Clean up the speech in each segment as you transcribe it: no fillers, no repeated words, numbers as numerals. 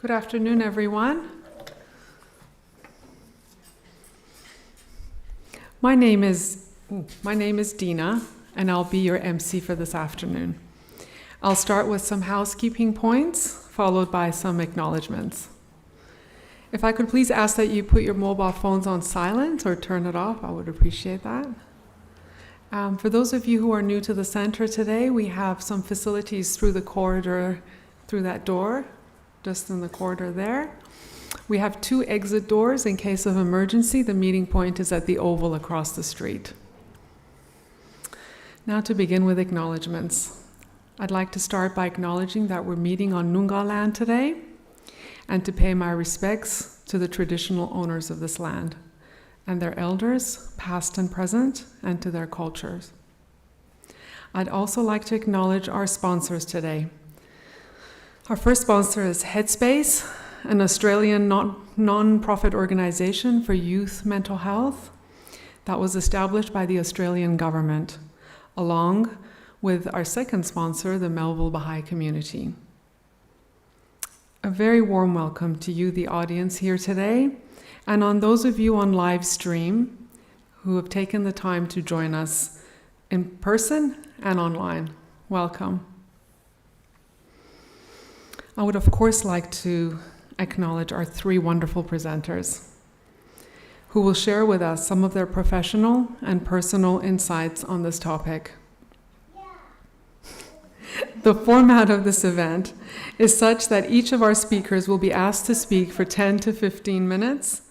Good afternoon, everyone. My name is Dina, and I'll be your MC for this afternoon. I'll start with some housekeeping points, followed by some acknowledgements. If I could please ask that you put your mobile phones on silent or turn it off, I would appreciate that. For those of you who are new to the center today, we have some facilities through the corridor, through that door, just in the corridor there. We have 2 exit doors in case of emergency. The meeting point is at the oval across the street. Now to begin with acknowledgements. I'd like to start by acknowledging that we're meeting on Noongar land today and to pay my respects to the traditional owners of this land and their elders, past and present, and to their cultures. I'd also like to acknowledge our sponsors today. Our first sponsor is Headspace, an Australian non-profit organization for youth mental health that was established by the Australian government, along with our second sponsor, the Melville Baha'i Community. A very warm welcome to you, the audience here today, and on those of you on live stream who have taken the time to join us in person and online. Welcome. I would, of course, like to acknowledge our 3 wonderful presenters who will share with us some of their professional and personal insights on this topic. The format of this event is such that each of our speakers will be asked to speak for 10 to 15 minutes,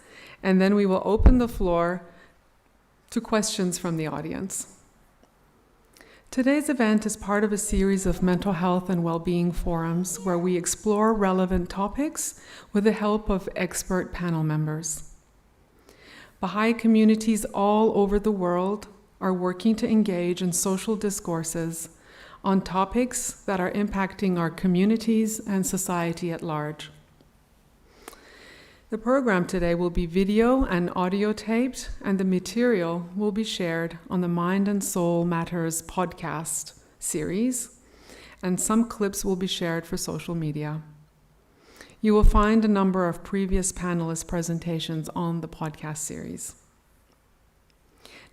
and then we will open the floor to questions from the audience. Today's event is part of a series of mental health and well-being forums where we explore relevant topics with the help of expert panel members. Baha'i communities all over the world are working to engage in social discourses on topics that are impacting our communities and society at large. The program today will be video and audio taped, and the material will be shared on the Mind and Soul Matters podcast series, and some clips will be shared for social media. You will find a number of previous panelist presentations on the podcast series.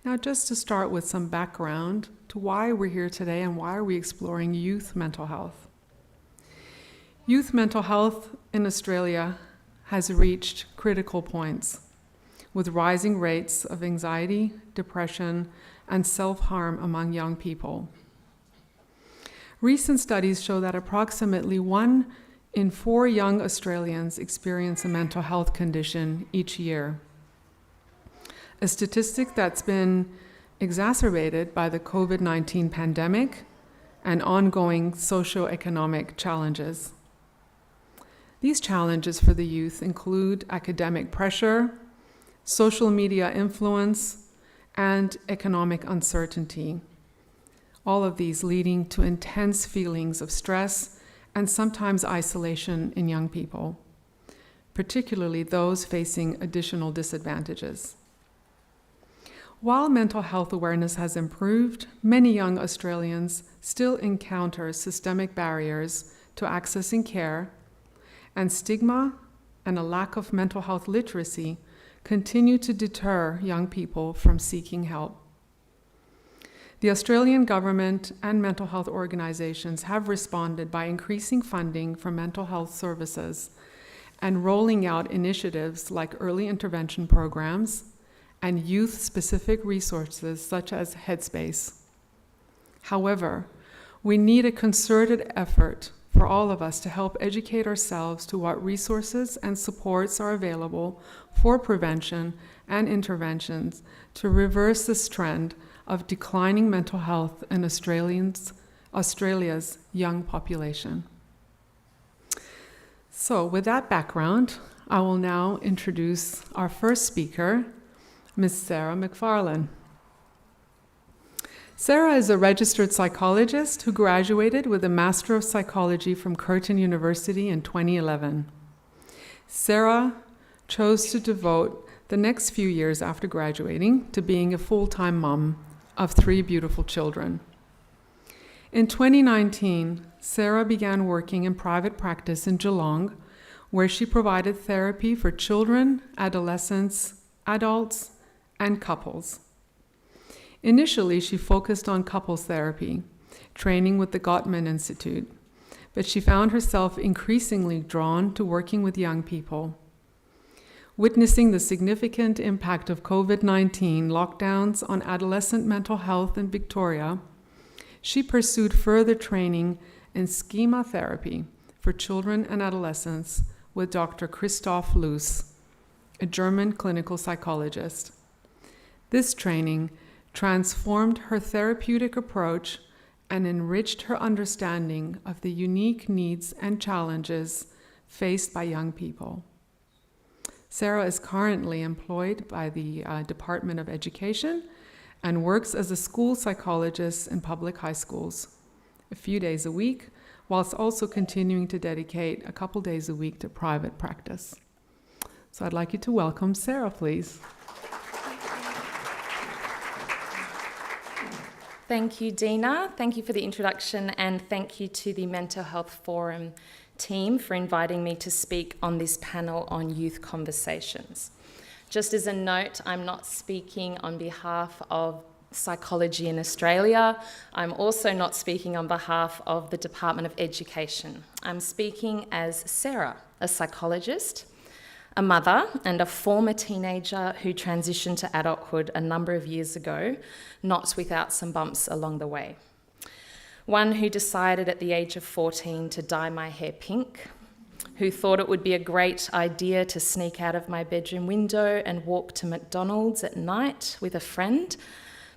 Now, just to start with some background to why we're here today and why are we exploring youth mental health. Youth mental health in Australia has reached critical points, with rising rates of anxiety, depression, and self-harm among young people. Recent studies show that approximately 1 in 4 young Australians experience a mental health condition each year, a statistic that's been exacerbated by the COVID-19 pandemic and ongoing socio-economic challenges. These challenges for the youth include academic pressure, social media influence, and economic uncertainty. All of these leading to intense feelings of stress and sometimes isolation in young people, particularly those facing additional disadvantages. While mental health awareness has improved, many young Australians still encounter systemic barriers to accessing care, and stigma and a lack of mental health literacy continue to deter young people from seeking help. The Australian government and mental health organizations have responded by increasing funding for mental health services and rolling out initiatives like early intervention programs and youth-specific resources such as Headspace. However, we need a concerted effort for all of us to help educate ourselves to what resources and supports are available for prevention and interventions to reverse this trend of declining mental health in Australia's young population. So with that background, I will now introduce our first speaker, Ms. Sarah McFarlane. Sarah is a registered psychologist who graduated with a Master of Psychology from Curtin University in 2011. Sarah chose to devote the next few years after graduating to being a full-time mom of 3 beautiful children. In 2019, Sarah began working in private practice in Geelong where she provided therapy for children, adolescents, adults, and couples. Initially, she focused on couples therapy, training with the Gottman Institute, but she found herself increasingly drawn to working with young people. Witnessing the significant impact of COVID-19 lockdowns on adolescent mental health in Victoria, she pursued further training in schema therapy for children and adolescents with Dr. Christoph Loos, a German clinical psychologist. This training transformed her therapeutic approach and enriched her understanding of the unique needs and challenges faced by young people. Sarah is currently employed by the Department of Education and works as a school psychologist in public high schools, a few days a week, whilst also continuing to dedicate a couple days a week to private practice. So I'd like you to welcome Sarah, please. Thank you, Dina. Thank you for the introduction, and thank you to the Mental Health Forum team for inviting me to speak on this panel on youth conversations. Just as a note, I'm not speaking on behalf of Psychology in Australia. I'm also not speaking on behalf of the Department of Education. I'm speaking as Sarah, a psychologist, a mother, and a former teenager who transitioned to adulthood a number of years ago, not without some bumps along the way. One who decided at the age of 14 to dye my hair pink, who thought it would be a great idea to sneak out of my bedroom window and walk to McDonald's at night with a friend.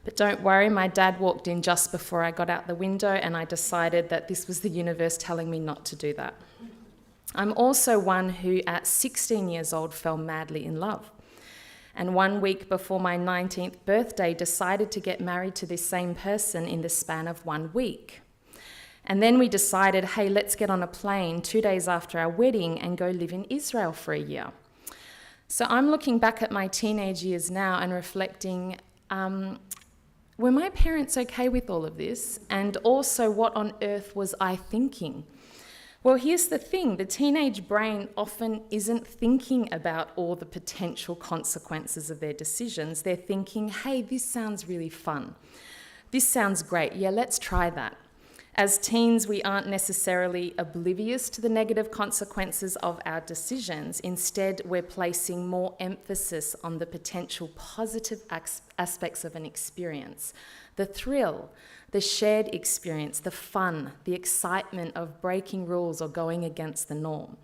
But don't worry, my dad walked in just before I got out the window, and I decided that this was the universe telling me not to do that. I'm also one who at 16 years old fell madly in love. And 1 week before my 19th birthday, decided to get married to this same person in the span of 1 week. And then we decided, hey, let's get on a plane 2 days after our wedding and go live in Israel for a year. So I'm looking back at my teenage years now and reflecting, were my parents okay with all of this? And also, what on earth was I thinking? Well, here's the thing, the teenage brain often isn't thinking about all the potential consequences of their decisions. They're thinking, hey, this sounds really fun. This sounds great. Yeah, let's try that. As teens, we aren't necessarily oblivious to the negative consequences of our decisions. Instead, we're placing more emphasis on the potential positive aspects of an experience. The thrill, the shared experience, the fun, the excitement of breaking rules or going against the norm.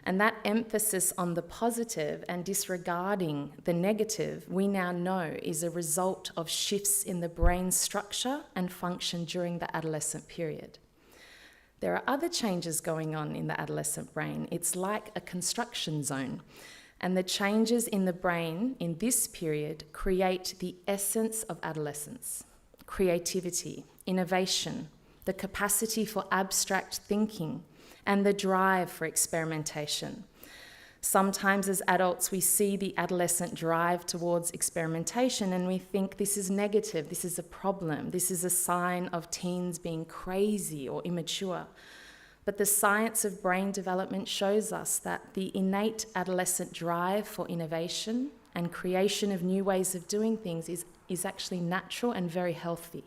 And that emphasis on the positive and disregarding the negative, we now know is a result of shifts in the brain structure and function during the adolescent period. There are other changes going on in the adolescent brain. It's like a construction zone. And the changes in the brain in this period create the essence of adolescence: creativity, innovation, the capacity for abstract thinking, and the drive for experimentation. Sometimes as adults, we see the adolescent drive towards experimentation and we think this is negative, this is a problem, this is a sign of teens being crazy or immature. But the science of brain development shows us that the innate adolescent drive for innovation and creation of new ways of doing things is actually natural and very healthy.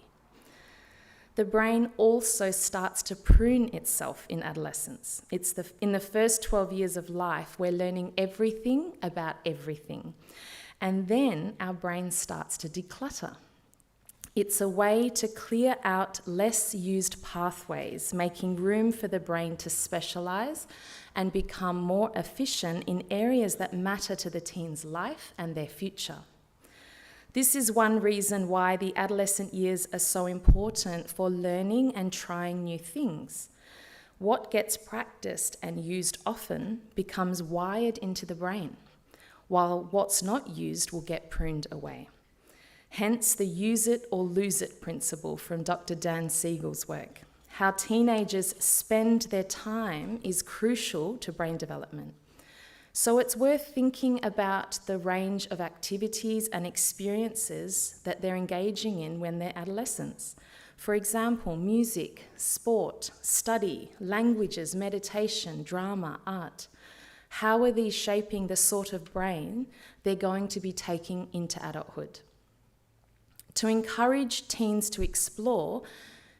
The brain also starts to prune itself in adolescence. In the first 12 years of life, we're learning everything about everything. And then our brain starts to declutter. It's a way to clear out less used pathways, making room for the brain to specialize and become more efficient in areas that matter to the teen's life and their future. This is one reason why the adolescent years are so important for learning and trying new things. What gets practiced and used often becomes wired into the brain, while what's not used will get pruned away. Hence the use it or lose it principle from Dr. Dan Siegel's work. How teenagers spend their time is crucial to brain development. So it's worth thinking about the range of activities and experiences that they're engaging in when they're adolescents. For example, music, sport, study, languages, meditation, drama, art. How are these shaping the sort of brain they're going to be taking into adulthood? To encourage teens to explore,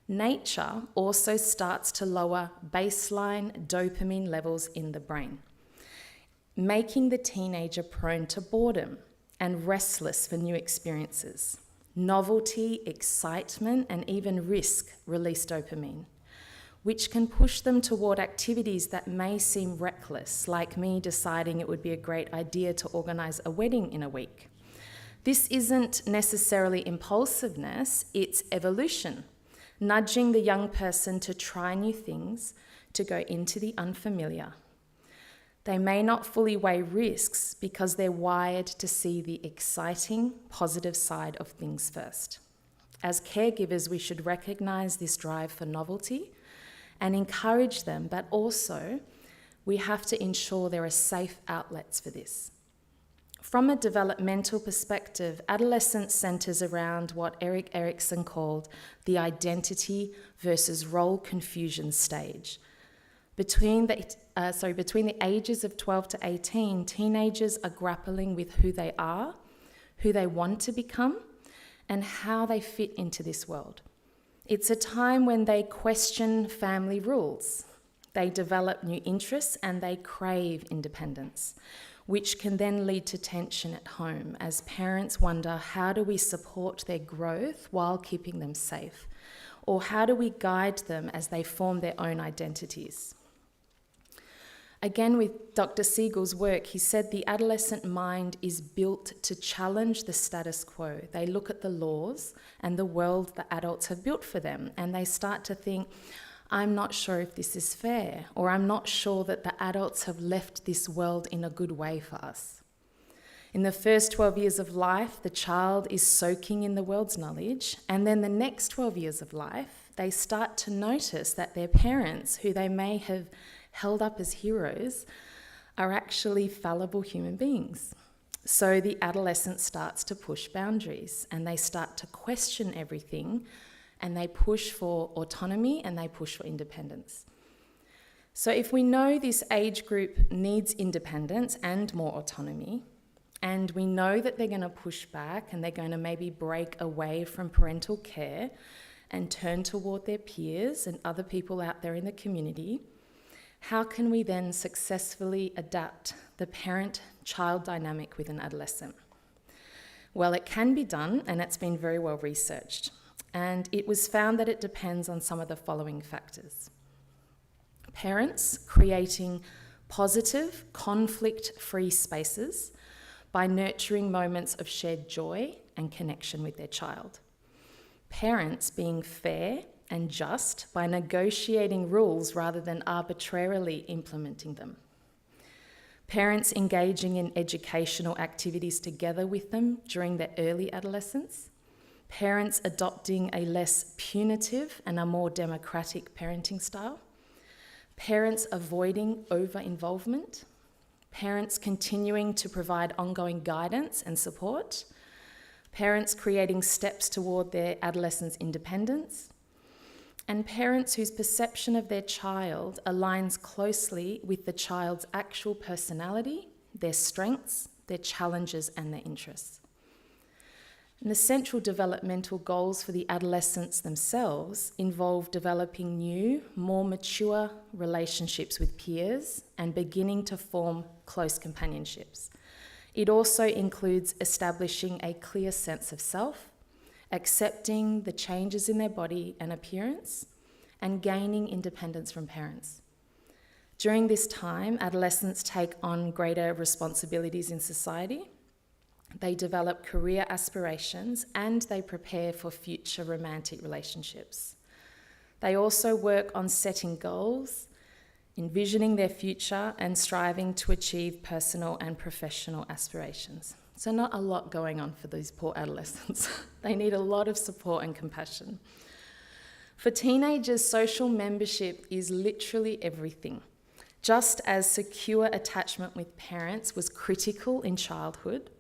nature also starts to lower baseline dopamine levels in the brain, making the teenager prone to boredom and restless for new experiences. Novelty, excitement, and even risk release dopamine, which can push them toward activities that may seem reckless, like me deciding it would be a great idea to organise a wedding in a week. This isn't necessarily impulsiveness, it's evolution, nudging the young person to try new things, to go into the unfamiliar. They may not fully weigh risks because they're wired to see the exciting, positive side of things first. As caregivers, we should recognise this drive for novelty and encourage them, but also we have to ensure there are safe outlets for this. From a developmental perspective, adolescence centres around what Erik Erikson called the identity versus role confusion stage. Between the ages of 12 to 18, teenagers are grappling with who they are, who they want to become, and how they fit into this world. It's a time when they question family rules, they develop new interests, and they crave independence, which can then lead to tension at home as parents wonder, how do we support their growth while keeping them safe? Or how do we guide them as they form their own identities? Again, with Dr. Siegel's work, he said the adolescent mind is built to challenge the status quo. They look at the laws and the world the adults have built for them, and they start to think, I'm not sure if this is fair, or I'm not sure that the adults have left this world in a good way for us. In the first 12 years of life, the child is soaking in the world's knowledge, and then the next 12 years of life, they start to notice that their parents, who they may have held up as heroes, are actually fallible human beings. So the adolescent starts to push boundaries, and they start to question everything, and they push for autonomy and they push for independence. So if we know this age group needs independence and more autonomy, and we know that they're going to push back and they're going to maybe break away from parental care and turn toward their peers and other people out there in the community, how can we then successfully adapt the parent-child dynamic with an adolescent? Well, it can be done, and it's been very well researched. And it was found that it depends on some of the following factors. Parents creating positive, conflict-free spaces by nurturing moments of shared joy and connection with their child. Parents being fair and just by negotiating rules rather than arbitrarily implementing them. Parents engaging in educational activities together with them during their early adolescence. Parents adopting a less punitive and a more democratic parenting style. Parents avoiding over-involvement. Parents continuing to provide ongoing guidance and support. Parents creating steps toward their adolescent's independence. And parents whose perception of their child aligns closely with the child's actual personality, their strengths, their challenges, and their interests. And the central developmental goals for the adolescents themselves involve developing new, more mature relationships with peers and beginning to form close companionships. It also includes establishing a clear sense of self, accepting the changes in their body and appearance, and gaining independence from parents. During this time, adolescents take on greater responsibilities in society. They develop career aspirations, and they prepare for future romantic relationships. They also work on setting goals, envisioning their future, and striving to achieve personal and professional aspirations. So not a lot going on for these poor adolescents. They need a lot of support and compassion. For teenagers, social membership is literally everything. Just as secure attachment with parents was critical in childhood,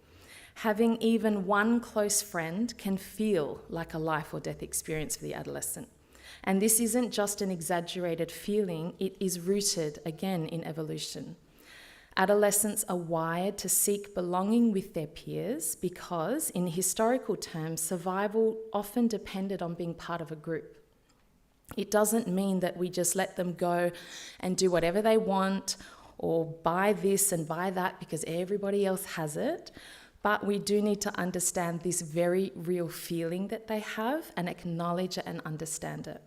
having even one close friend can feel like a life or death experience for the adolescent. And this isn't just an exaggerated feeling, it is rooted, again, in evolution. Adolescents are wired to seek belonging with their peers because, in historical terms, survival often depended on being part of a group. It doesn't mean that we just let them go and do whatever they want or buy this and buy that because everybody else has it. But we do need to understand this very real feeling that they have and acknowledge it and understand it.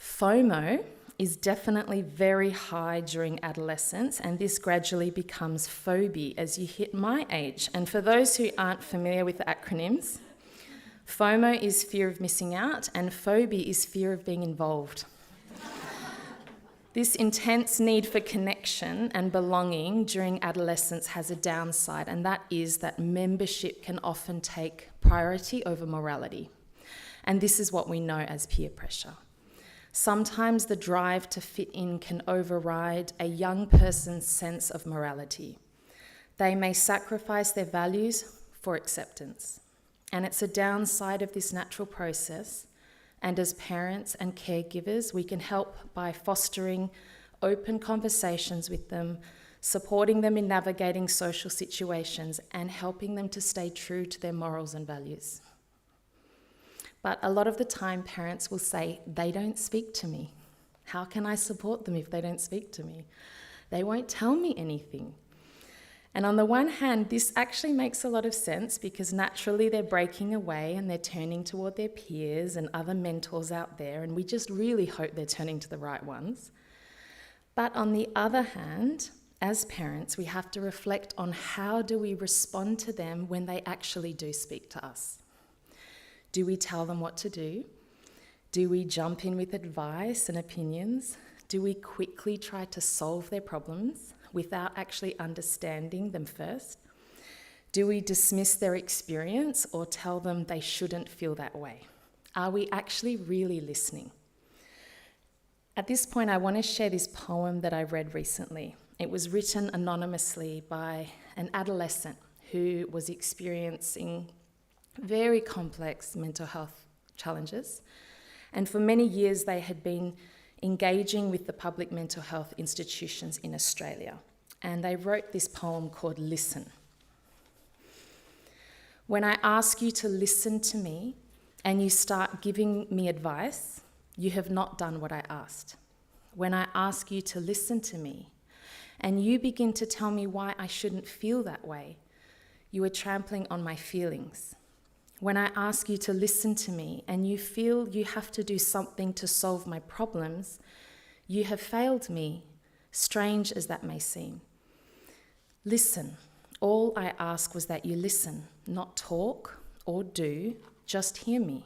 FOMO is definitely very high during adolescence, and this gradually becomes phobia as you hit my age. And for those who aren't familiar with the acronyms, FOMO is fear of missing out, and phobia is fear of being involved. This intense need for connection and belonging during adolescence has a downside, and that is that membership can often take priority over morality. And this is what we know as peer pressure. Sometimes the drive to fit in can override a young person's sense of morality. They may sacrifice their values for acceptance. And it's a downside of this natural process. And as parents and caregivers, we can help by fostering open conversations with them, supporting them in navigating social situations, and helping them to stay true to their morals and values. But a lot of the time, parents will say, they don't speak to me. How can I support them if they don't speak to me? They won't tell me anything. And on the one hand, this actually makes a lot of sense because naturally they're breaking away and they're turning toward their peers and other mentors out there, and we just really hope they're turning to the right ones. But on the other hand, as parents, we have to reflect on how do we respond to them when they actually do speak to us. Do we tell them what to do? Do we jump in with advice and opinions? Do we quickly try to solve their problems without actually understanding them first? Do we dismiss their experience or tell them they shouldn't feel that way? Are we actually really listening? At this point, I want to share this poem that I read recently. It was written anonymously by an adolescent who was experiencing very complex mental health challenges. And for many years, they had been engaging with the public mental health institutions in Australia. And they wrote this poem called Listen. When I ask you to listen to me and you start giving me advice, you have not done what I asked. When I ask you to listen to me and you begin to tell me why I shouldn't feel that way, you are trampling on my feelings. When I ask you to listen to me and you feel you have to do something to solve my problems, you have failed me, strange as that may seem. Listen. All I ask was that you listen, not talk or do, just hear me.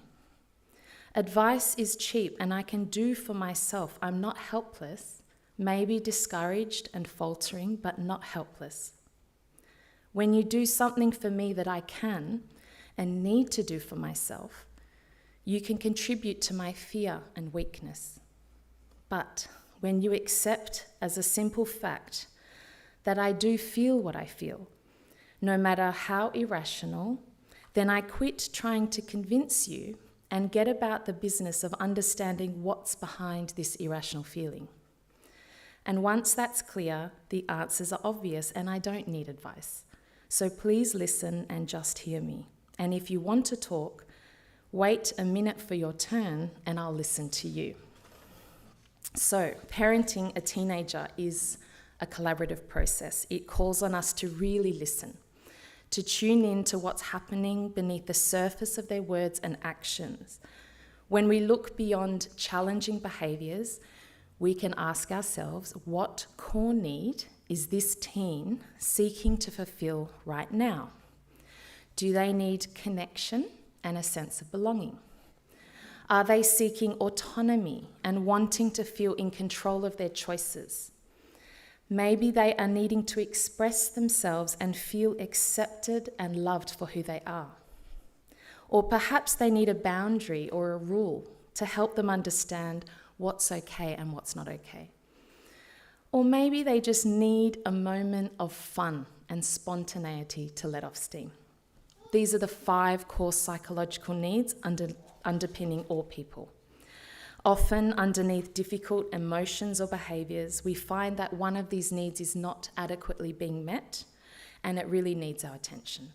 Advice is cheap and I can do for myself. I'm not helpless, maybe discouraged and faltering, but not helpless. When you do something for me that I can and need to do for myself, you can contribute to my fear and weakness. But when you accept as a simple fact that I do feel what I feel, no matter how irrational, then I quit trying to convince you and get about the business of understanding what's behind this irrational feeling. And once that's clear, the answers are obvious and I don't need advice. So please listen and just hear me. And if you want to talk, wait a minute for your turn and I'll listen to you. So, parenting a teenager is a collaborative process. It calls on us to really listen, to tune in to what's happening beneath the surface of their words and actions. When we look beyond challenging behaviours, we can ask ourselves, what core need is this teen seeking to fulfill right now? Do they need connection and a sense of belonging? Are they seeking autonomy and wanting to feel in control of their choices? Maybe they are needing to express themselves and feel accepted and loved for who they are. Or perhaps they need a boundary or a rule to help them understand what's okay and what's not okay. Or maybe they just need a moment of fun and spontaneity to let off steam. These are the 5 core psychological needs underpinning all people. Often, underneath difficult emotions or behaviours, we find that one of these needs is not adequately being met, and it really needs our attention.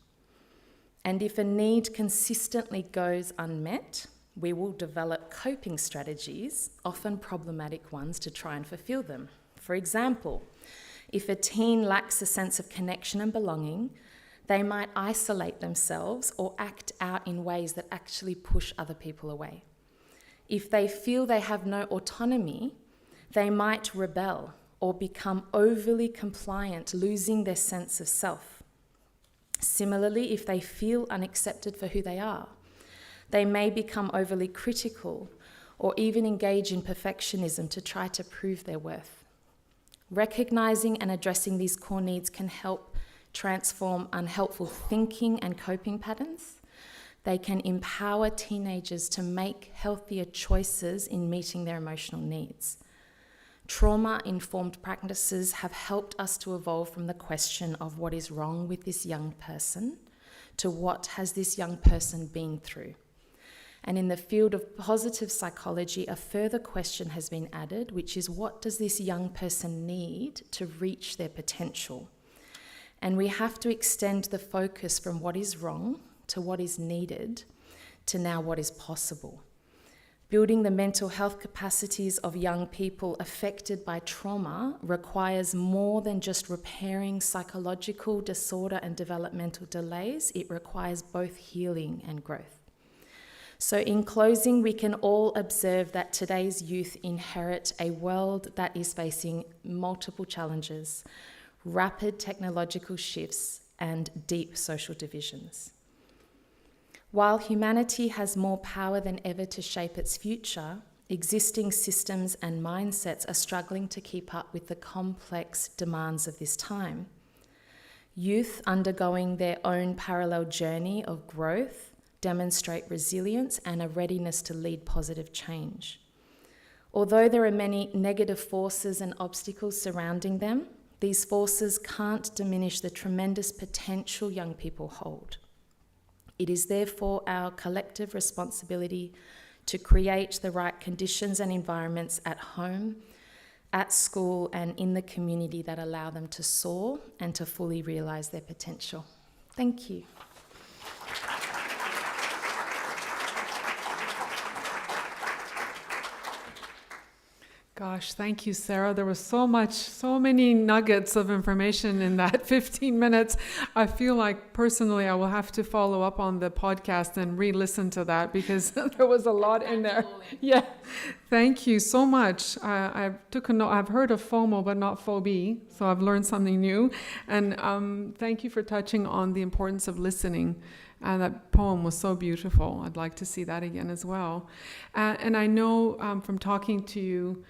And if a need consistently goes unmet, we will develop coping strategies, often problematic ones, to try and fulfill them. For example, if a teen lacks a sense of connection and belonging, they might isolate themselves or act out in ways that actually push other people away. If they feel they have no autonomy, they might rebel or become overly compliant, losing their sense of self. Similarly, if they feel unaccepted for who they are, they may become overly critical or even engage in perfectionism to try to prove their worth. Recognizing and addressing these core needs can help transform unhelpful thinking and coping patterns. They can empower teenagers to make healthier choices in meeting their emotional needs. Trauma-informed practices have helped us to evolve from the question of what is wrong with this young person to what has this young person been through. And in the field of positive psychology, a further question has been added, which is, what does this young person need to reach their potential? And we have to extend the focus from what is wrong to what is needed to now what is possible. Building the mental health capacities of young people affected by trauma requires more than just repairing psychological disorder and developmental delays. It requires both healing and growth. So in closing, we can all observe that today's youth inherit a world that is facing multiple challenges, rapid technological shifts, and deep social divisions. While humanity has more power than ever to shape its future, existing systems and mindsets are struggling to keep up with the complex demands of this time. Youth undergoing their own parallel journey of growth demonstrate resilience and a readiness to lead positive change. Although there are many negative forces and obstacles surrounding them, these forces can't diminish the tremendous potential young people hold. It is therefore our collective responsibility to create the right conditions and environments at home, at school, and in the community that allow them to soar and to fully realise their potential. Thank you. Gosh, thank you, Sarah. There was so many nuggets of information in that 15 minutes. I feel like personally I will have to follow up on the podcast and re-listen to that because there was a lot in there. Yeah, thank you so much. I've heard of FOMO, but not phobia, so I've learned something new. And thank you for touching on the importance of listening. And that poem was so beautiful. I'd like to see that again as well. And I know from talking to you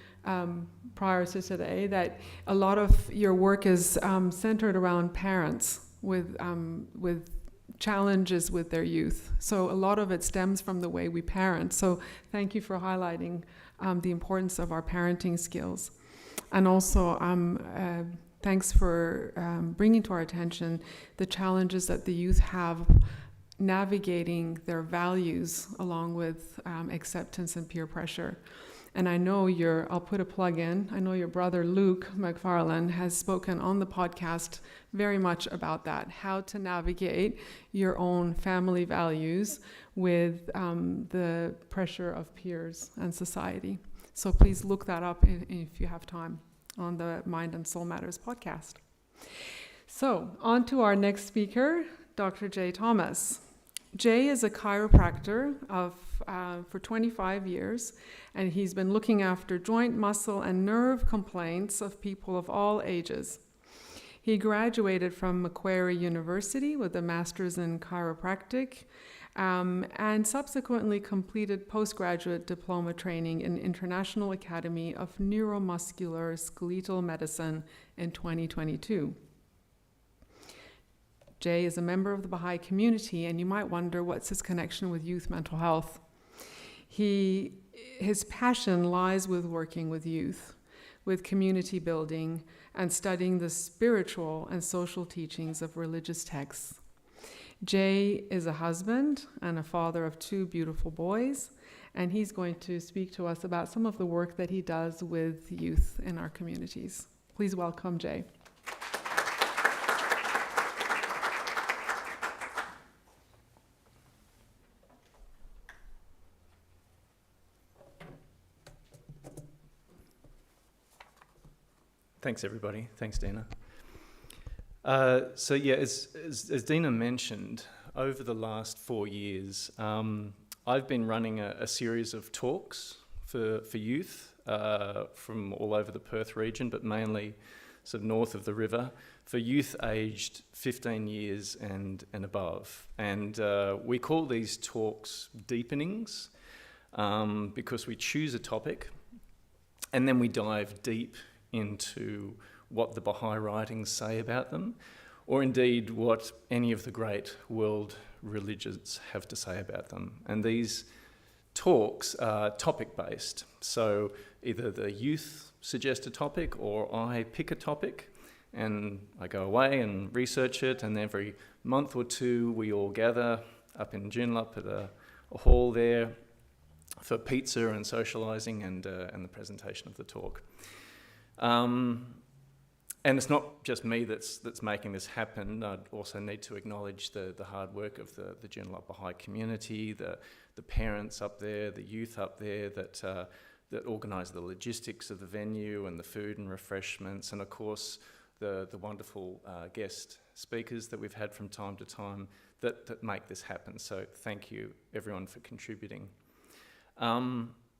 prior to today that a lot of your work is centered around parents with challenges with their youth. So a lot of it stems from the way we parent. So thank you for highlighting the importance of our parenting skills. And also thanks for bringing to our attention the challenges that the youth have navigating their values along with acceptance and peer pressure. And I know I'll put a plug in, I know your brother Luke McFarlane has spoken on the podcast very much about that, how to navigate your own family values with the pressure of peers and society. So please look that up if you have time on the Mind and Soul Matters podcast. So on to our next speaker, Dr. Jay Thomas. Jay is a chiropractor for 25 years, and he's been looking after joint, muscle, and nerve complaints of people of all ages. He graduated from Macquarie University with a master's in chiropractic and subsequently completed postgraduate diploma training in International Academy of Neuromuscular Skeletal Medicine in 2022. Jay is a member of the Baha'i community, and you might wonder what's his connection with youth mental health. His passion lies with working with youth, with community building, and studying the spiritual and social teachings of religious texts. Jay is a husband and a father of 2 beautiful boys, and he's going to speak to us about some of the work that he does with youth in our communities. Please welcome Jay. Thanks, everybody. Thanks, Dina. As Dina mentioned, over the last 4 years, I've been running a series of talks for youth from all over the Perth region, but mainly sort of north of the river, for youth aged 15 years and above. And we call these talks deepenings because we choose a topic and then we dive deep into what the Baha'i writings say about them, or indeed what any of the great world religions have to say about them. And these talks are topic-based, so either the youth suggest a topic or I pick a topic and I go away and research it, and every month or two we all gather up in Joondalup at a hall there for pizza and socialising and the presentation of the talk. And it's not just me that's making this happen. I also need to acknowledge the hard work of the Joondalup Baha'i community, the parents up there, the youth up there that organise the logistics of the venue and the food and refreshments, and of course the wonderful guest speakers that we've had from time to time that make this happen. So thank you everyone for contributing.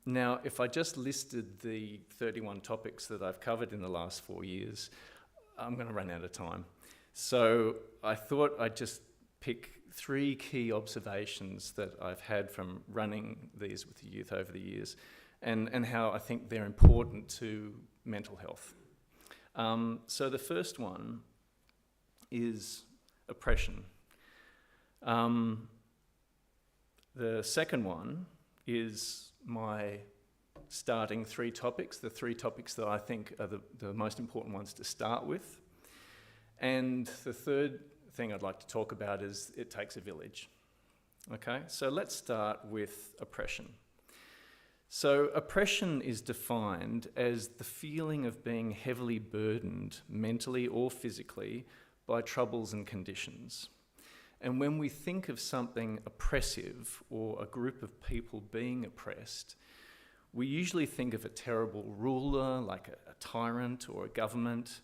Now, if I just listed the 31 topics that I've covered in the last 4 years, I'm going to run out of time. So I thought I'd just pick 3 key observations that I've had from running these with the youth over the years and how I think they're important to mental health. So the first one is oppression. The second one is my starting 3 topics, the 3 topics that I think are the most important ones to start with. And the third thing I'd like to talk about is it takes a village. Okay, so let's start with oppression. So oppression is defined as the feeling of being heavily burdened, mentally or physically, by troubles and conditions. And when we think of something oppressive or a group of people being oppressed, we usually think of a terrible ruler, like a tyrant or a government.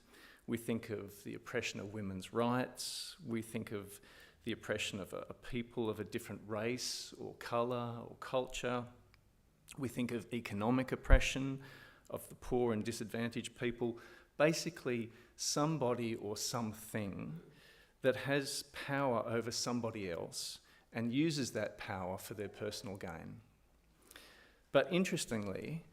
We think of the oppression of women's rights. We think of the oppression of a people of a different race or colour or culture. We think of economic oppression of the poor and disadvantaged people. Basically, somebody or something that has power over somebody else and uses that power for their personal gain. But interestingly,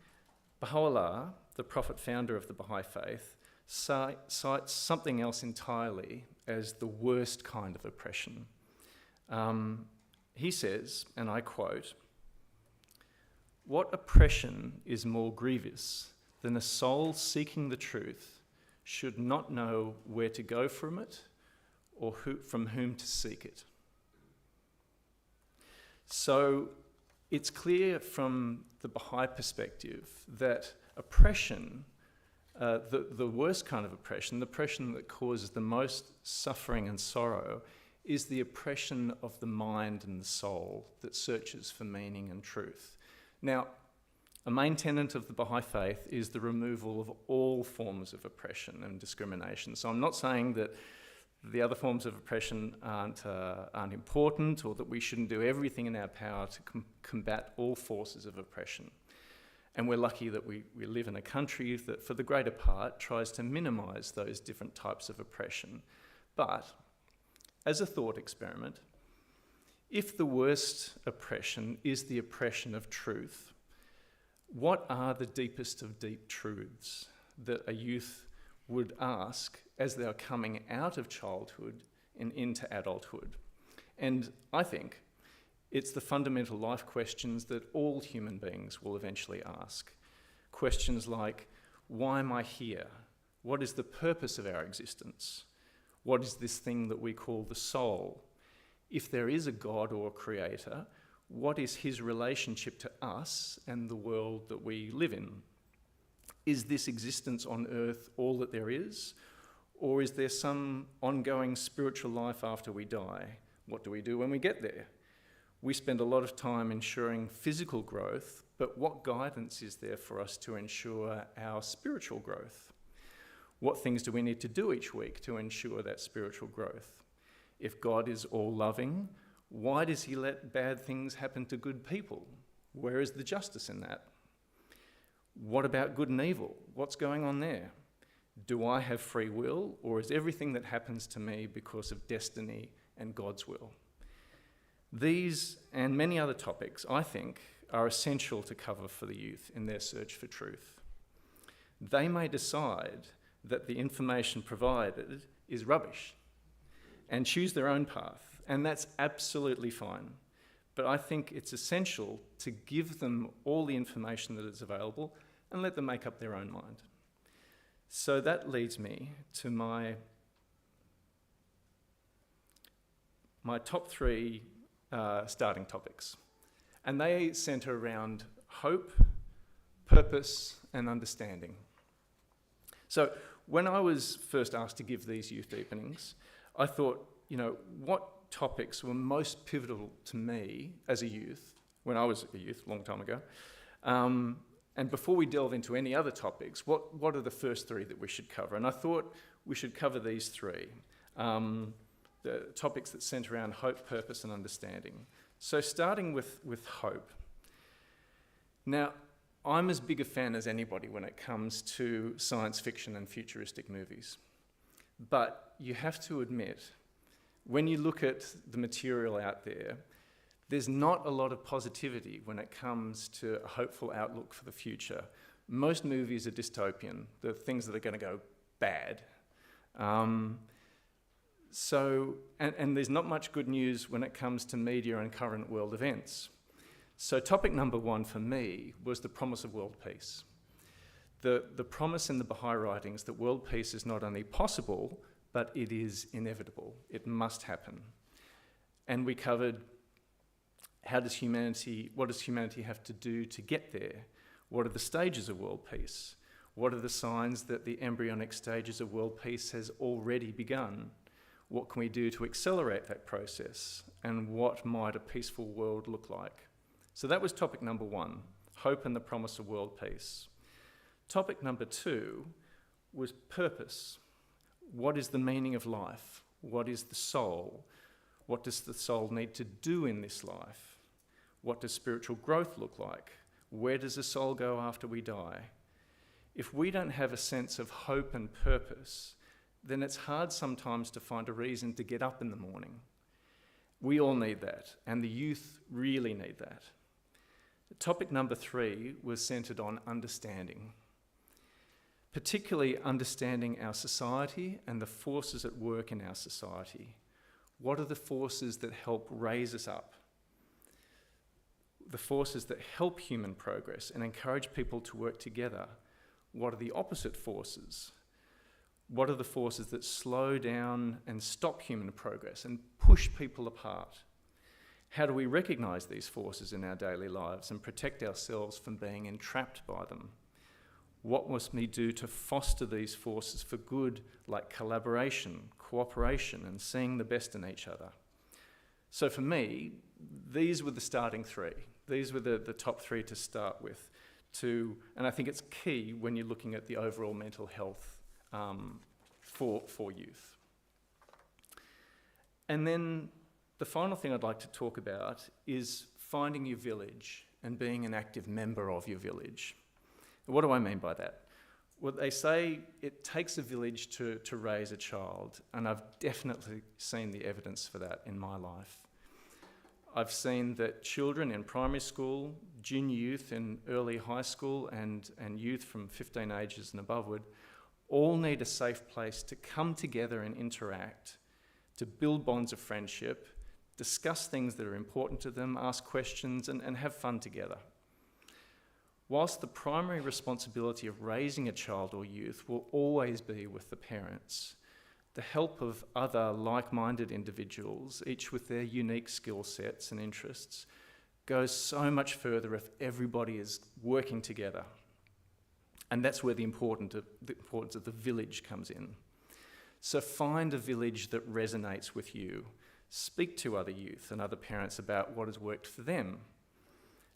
Baha'u'llah, the prophet founder of the Baha'i faith, cites something else entirely as the worst kind of oppression. He says, and I quote, "What oppression is more grievous than a soul seeking the truth should not know where to go from it or from whom to seek it?" So it's clear from the Baha'i perspective that oppression, the worst kind of oppression, the oppression that causes the most suffering and sorrow, is the oppression of the mind and the soul that searches for meaning and truth. Now, a main tenet of the Baha'i faith is the removal of all forms of oppression and discrimination. So I'm not saying that the other forms of oppression aren't important, or that we shouldn't do everything in our power to combat all forces of oppression. And we're lucky that we live in a country that, for the greater part, tries to minimise those different types of oppression. But, as a thought experiment, if the worst oppression is the oppression of truth, what are the deepest of deep truths that a youth would ask as they are coming out of childhood and into adulthood? And I think it's the fundamental life questions that all human beings will eventually ask. Questions like, why am I here? What is the purpose of our existence? What is this thing that we call the soul? If there is a God or a creator, what is his relationship to us and the world that we live in? Is this existence on earth all that there is? Or is there some ongoing spiritual life after we die? What do we do when we get there? We spend a lot of time ensuring physical growth, but what guidance is there for us to ensure our spiritual growth? What things do we need to do each week to ensure that spiritual growth? If God is all-loving, why does he let bad things happen to good people? Where is the justice in that? What about good and evil? What's going on there? Do I have free will, or is everything that happens to me because of destiny and God's will? These and many other topics, I think, are essential to cover for the youth in their search for truth. They may decide that the information provided is rubbish and choose their own path, and that's absolutely fine. But I think it's essential to give them all the information that is available and let them make up their own mind. So that leads me to my top three starting topics. And they centre around hope, purpose, and understanding. So when I was first asked to give these youth deepenings, I thought, what topics were most pivotal to me as a youth, when I was a youth, a long time ago, and before we delve into any other topics, what are the first three that we should cover? And I thought we should cover these three, the topics that centre around hope, purpose, and understanding. So starting with hope. Now, I'm as big a fan as anybody when it comes to science fiction and futuristic movies. But you have to admit, when you look at the material out there, there's not a lot of positivity when it comes to a hopeful outlook for the future. Most movies are dystopian, the things that are going to go bad. And there's not much good news when it comes to media and current world events. So topic number one for me was the promise of world peace. The promise in the Baha'i writings that world peace is not only possible, but it is inevitable. It must happen. And we covered what does humanity have to do to get there? What are the stages of world peace? What are the signs that the embryonic stages of world peace has already begun? What can we do to accelerate that process? And what might a peaceful world look like? So that was topic number one, hope and the promise of world peace. Topic number two was purpose. What is the meaning of life? What is the soul? What does the soul need to do in this life? What does spiritual growth look like? Where does the soul go after we die? If we don't have a sense of hope and purpose, then it's hard sometimes to find a reason to get up in the morning. We all need that, and the youth really need that. Topic number three was centred on understanding, particularly understanding our society and the forces at work in our society. What are the forces that help raise us up? The forces that help human progress and encourage people to work together. What are the opposite forces? What are the forces that slow down and stop human progress and push people apart? How do we recognise these forces in our daily lives and protect ourselves from being entrapped by them? What must we do to foster these forces for good, like collaboration, cooperation, and seeing the best in each other? So for me, these were the starting three. These were the top three to start with. And I think it's key when you're looking at the overall mental health for youth. And then the final thing I'd like to talk about is finding your village and being an active member of your village. What do I mean by that? Well, they say it takes a village to raise a child, and I've definitely seen the evidence for that in my life. I've seen that children in primary school, junior youth in early high school, and youth from 15 ages and above would all need a safe place to come together and interact, to build bonds of friendship, discuss things that are important to them, ask questions, and have fun together. Whilst the primary responsibility of raising a child or youth will always be with the parents, the help of other like-minded individuals, each with their unique skill sets and interests, goes so much further if everybody is working together. And that's where the importance of the village comes in. So find a village that resonates with you. Speak to other youth and other parents about what has worked for them.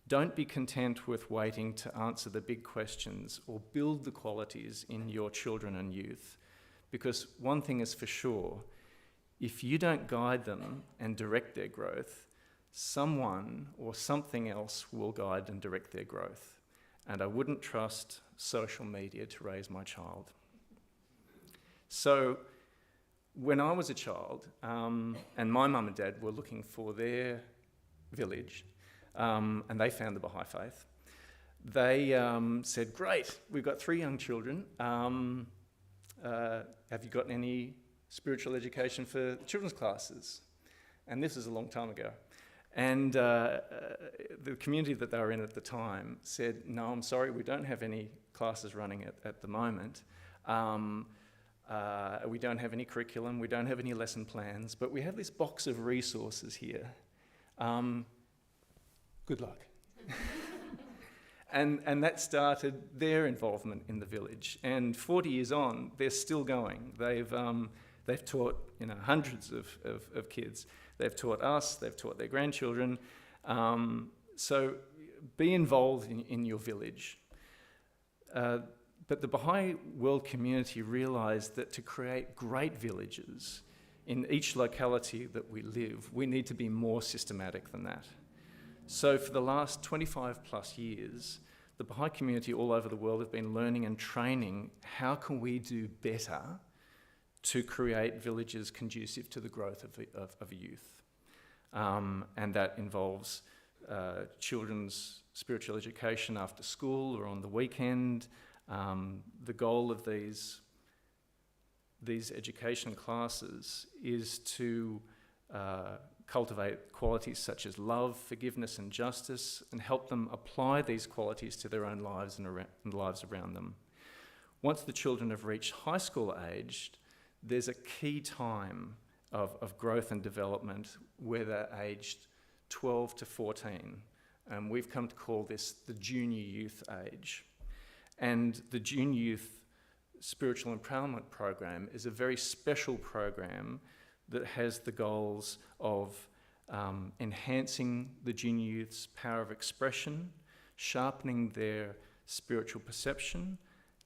Don't be content with waiting to answer the big questions or build the qualities in your children and youth. Because one thing is for sure, if you don't guide them and direct their growth, someone or something else will guide and direct their growth. And I wouldn't trust social media to raise my child. So when I was a child, and my mum and dad were looking for their village, and they found the Baha'i Faith, they said, great, we've got 3 young children. Have you got any spiritual education for children's classes? And this is a long time ago. And the community that they were in at the time said, no, I'm sorry, we don't have any classes running at the moment. We don't have any curriculum, we don't have any lesson plans, but we have this box of resources here. Good luck. And that started their involvement in the village. And 40 years on, they're still going. They've taught hundreds of kids. They've taught us, they've taught their grandchildren. So be involved in your village. But the Baha'i world community realised that to create great villages in each locality that we live, we need to be more systematic than that. So for the last 25 plus years, the Baha'i community all over the world have been learning and training how can we do better to create villages conducive to the growth of a youth. And that involves children's spiritual education after school or on the weekend. The goal of these education classes is to cultivate qualities such as love, forgiveness and justice, and help them apply these qualities to their own lives and the lives around them. Once the children have reached high school age, there's a key time of growth and development where they're aged 12 to 14. And we've come to call this the junior youth age. And the Junior Youth Spiritual Empowerment Program is a very special program that has the goals of enhancing the junior youth's power of expression, sharpening their spiritual perception,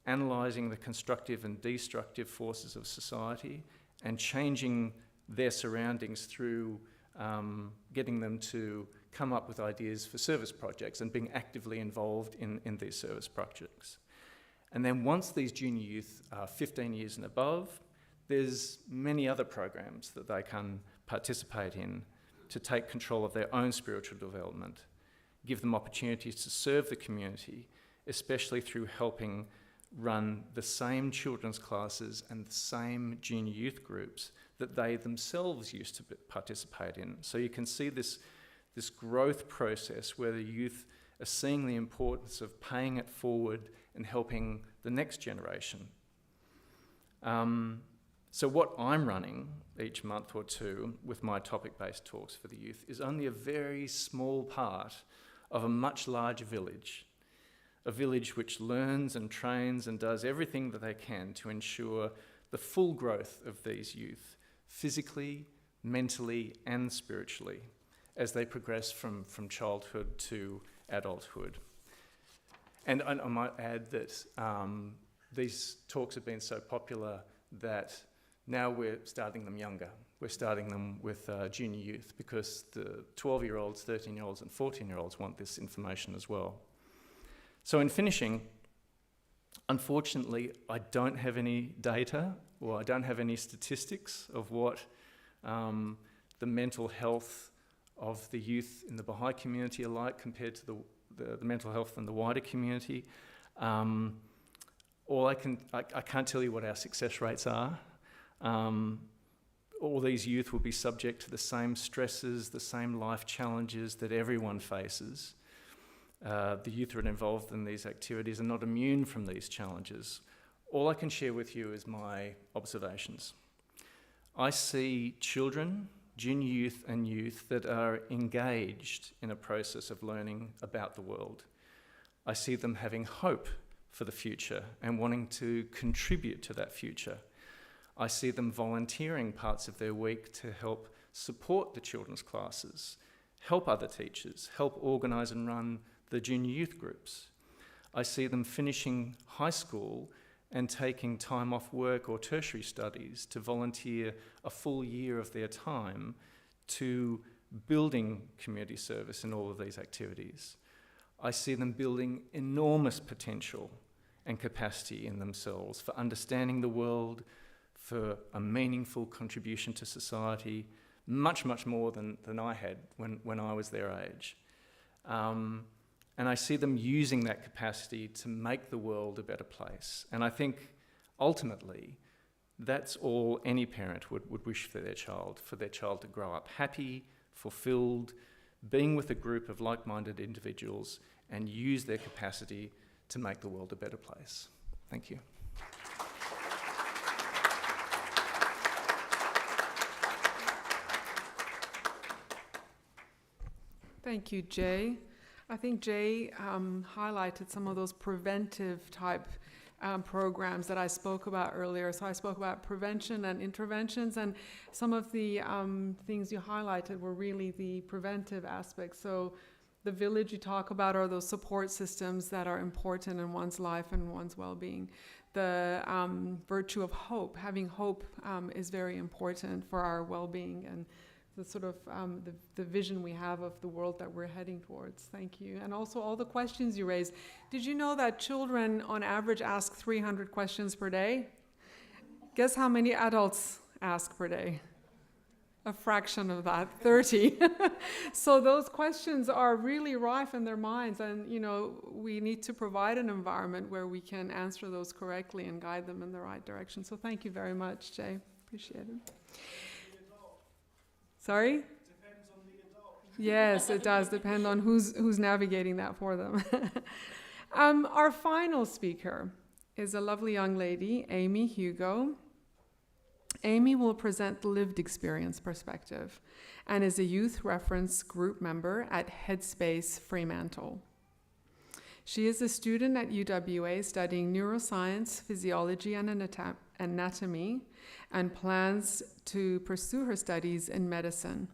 analysing the constructive and destructive forces of society, and changing their surroundings through getting them to come up with ideas for service projects and being actively involved in these service projects. And then once these junior youth are 15 years and above, there's many other programs that they can participate in to take control of their own spiritual development, give them opportunities to serve the community, especially through helping run the same children's classes and the same junior youth groups that they themselves used to participate in. So you can see this growth process where the youth are seeing the importance of paying it forward and helping the next generation. So what I'm running each month or two with my topic-based talks for the youth is only a very small part of a much larger village, a village which learns and trains and does everything that they can to ensure the full growth of these youth, physically, mentally and spiritually, as they progress from childhood to adulthood. And I might add that these talks have been so popular that now we're starting them younger. We're starting them with junior youth because the 12-year-olds, 13-year-olds and 14-year-olds want this information as well. So in finishing, unfortunately, I don't have any data or I don't have any statistics of what the mental health of the youth in the Baha'i community are like compared to the mental health in the wider community. I can't tell you what our success rates are. All these youth will be subject to the same stresses, the same life challenges that everyone faces. The youth that are involved in these activities are not immune from these challenges. All I can share with you is my observations. I see children, junior youth and youth that are engaged in a process of learning about the world. I see them having hope for the future and wanting to contribute to that future. I see them volunteering parts of their week to help support the children's classes, help other teachers, help organise and run the junior youth groups. I see them finishing high school and taking time off work or tertiary studies to volunteer a full year of their time to building community service in all of these activities. I see them building enormous potential and capacity in themselves for understanding the world, for a meaningful contribution to society, much, much more than I had when I was their age. And I see them using that capacity to make the world a better place. And I think, ultimately, that's all any parent would wish for their child to grow up happy, fulfilled, being with a group of like-minded individuals and use their capacity to make the world a better place. Thank you. Thank you, Jay. I think Jay highlighted some of those preventive type programs that I spoke about earlier. So I spoke about prevention and interventions, and some of the things you highlighted were really the preventive aspects. So the village you talk about are those support systems that are important in one's life and one's well-being. The virtue of hope, having hope is very important for our well-being and the sort of the vision we have of the world that we're heading towards. Thank you. And also all the questions you raised. Did you know that children on average ask 300 questions per day? Guess how many adults ask per day? A fraction of that, 30. So those questions are really rife in their minds, and we need to provide an environment where we can answer those correctly and guide them in the right direction. So thank you very much, Jay. Appreciate it. Sorry? Depends on the adult. Yes, it does depend on who's navigating that for them. Our final speaker is a lovely young lady, Amy Hugo. Amy will present the lived experience perspective and is a youth reference group member at Headspace Fremantle. She is a student at UWA studying neuroscience, physiology, and anatomy, and plans to pursue her studies in medicine.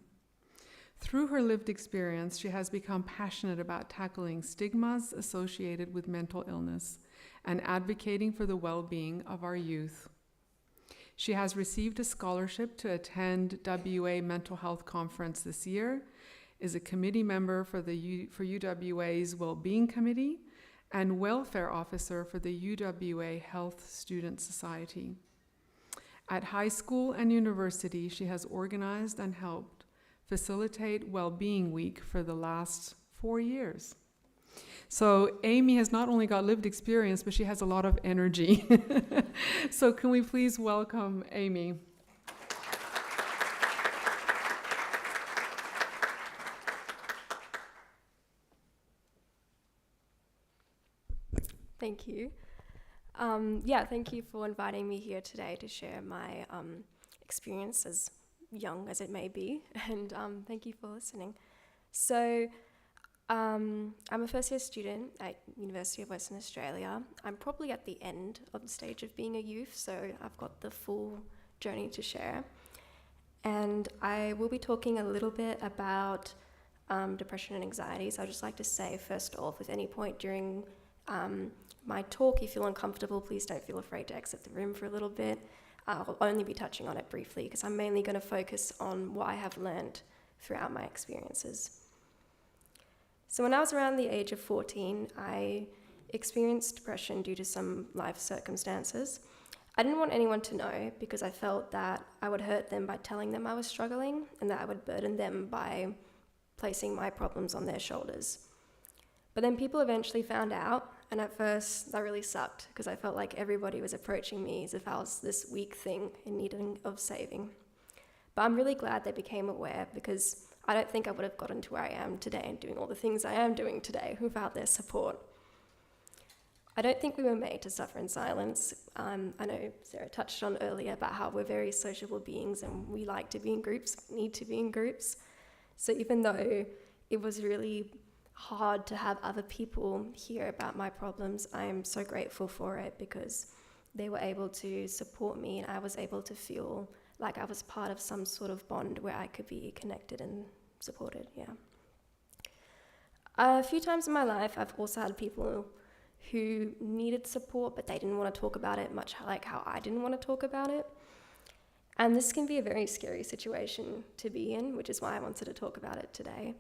Through her lived experience, she has become passionate about tackling stigmas associated with mental illness and advocating for the well-being of our youth. She has received a scholarship to attend WA Mental Health Conference this year, is a committee member for UWA's Wellbeing Committee, and welfare officer for the UWA Health Student Society. At high school and university, she has organized and helped facilitate Wellbeing Week for the last 4 years. So Amy has not only got lived experience, but she has a lot of energy. So can we please welcome Amy? Thank you. Thank you for inviting me here today to share my experience, as young as it may be, and thank you for listening. So, I'm a first-year student at University of Western Australia. I'm probably at the end of the stage of being a youth, so I've got the full journey to share. And I will be talking a little bit about depression and anxiety. So I'd just like to say, first off, at any point during my talk, if you feel uncomfortable, please don't feel afraid to exit the room for a little bit. I'll only be touching on it briefly because I'm mainly going to focus on what I have learned throughout my experiences. So when I was around the age of 14, I experienced depression due to some life circumstances. I didn't want anyone to know because I felt that I would hurt them by telling them I was struggling and that I would burden them by placing my problems on their shoulders. But then people eventually found out, and at first that really sucked because I felt like everybody was approaching me as if I was this weak thing in need of saving. But I'm really glad they became aware because I don't think I would have gotten to where I am today and doing all the things I am doing today without their support. I don't think we were made to suffer in silence. I know Sarah touched on earlier about how we're very sociable beings and we like to be in groups, need to be in groups. So even though it was really hard to have other people hear about my problems, I am so grateful for it because they were able to support me and I was able to feel like I was part of some sort of bond where I could be connected and supported, yeah. A few times in my life, I've also had people who needed support, but they didn't want to talk about it, much like how I didn't want to talk about it. And this can be a very scary situation to be in, which is why I wanted to talk about it today.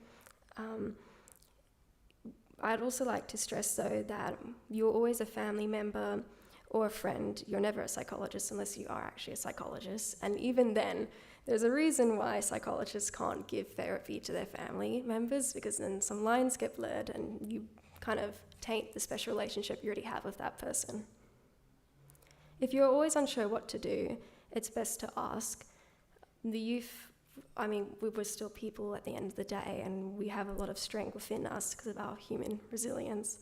I'd also like to stress, though, that you're always a family member or a friend. You're never a psychologist unless you are actually a psychologist. And even then, there's a reason why psychologists can't give therapy to their family members, because then some lines get blurred and you kind of taint the special relationship you already have with that person. If you're always unsure what to do, it's best to ask. The youth, I mean, we were still people at the end of the day, and we have a lot of strength within us because of our human resilience.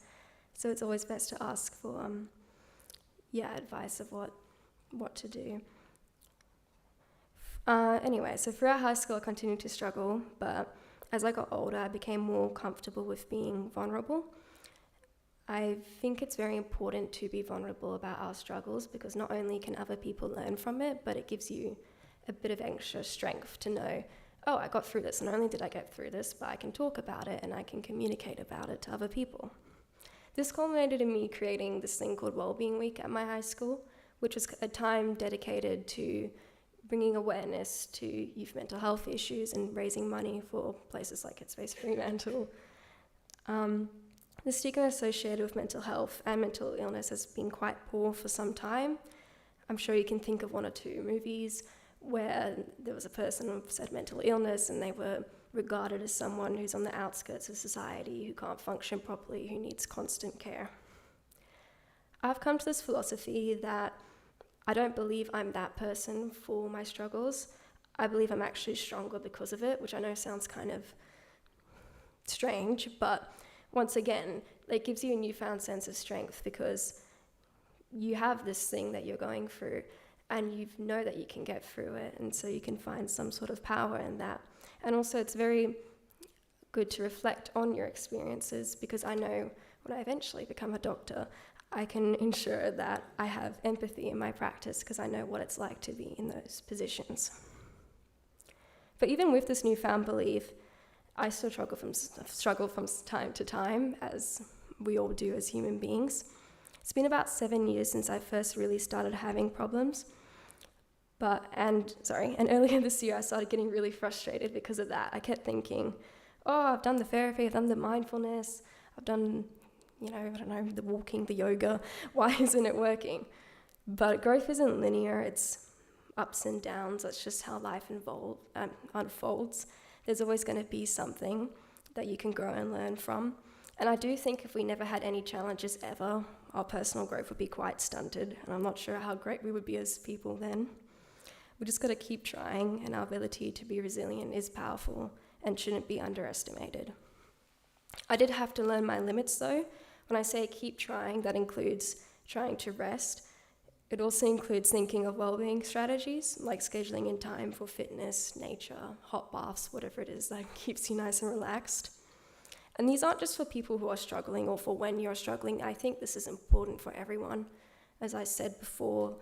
So it's always best to ask for, advice of what to do. Anyway, so throughout high school, I continued to struggle, but as I got older, I became more comfortable with being vulnerable. I think it's very important to be vulnerable about our struggles because not only can other people learn from it, but it gives you a bit of extra strength to know, oh, I got through this, and not only did I get through this, but I can talk about it and I can communicate about it to other people. This culminated in me creating this thing called Wellbeing Week at my high school, which was a time dedicated to bringing awareness to youth mental health issues and raising money for places like Headspace Fremantle. The stigma associated with mental health and mental illness has been quite poor for some time. I'm sure you can think of one or two movies where there was a person who said mental illness and they were regarded as someone who's on the outskirts of society, who can't function properly, who needs constant care. I've come to this philosophy that I don't believe I'm that person for my struggles. I believe I'm actually stronger because of it, which I know sounds kind of strange, but once again, it gives you a newfound sense of strength because you have this thing that you're going through and you know that you can get through it, and so you can find some sort of power in that. And also it's very good to reflect on your experiences because I know when I eventually become a doctor, I can ensure that I have empathy in my practice because I know what it's like to be in those positions. But even with this newfound belief, I still struggle from time to time, as we all do as human beings. It's been about 7 years since I first really started having problems. And earlier this year I started getting really frustrated because of that. I kept thinking, oh, I've done the therapy, I've done the mindfulness, I've done, the walking, the yoga, why isn't it working? But growth isn't linear, it's ups and downs, that's just how life unfolds. There's always going to be something that you can grow and learn from. And I do think if we never had any challenges ever, our personal growth would be quite stunted, and I'm not sure how great we would be as people then. We just got to keep trying, and our ability to be resilient is powerful and shouldn't be underestimated. I did have to learn my limits though. When I say keep trying, that includes trying to rest. It also includes thinking of well-being strategies, like scheduling in time for fitness, nature, hot baths, whatever it is that keeps you nice and relaxed. And these aren't just for people who are struggling or for when you're struggling. I think this is important for everyone. As I said before,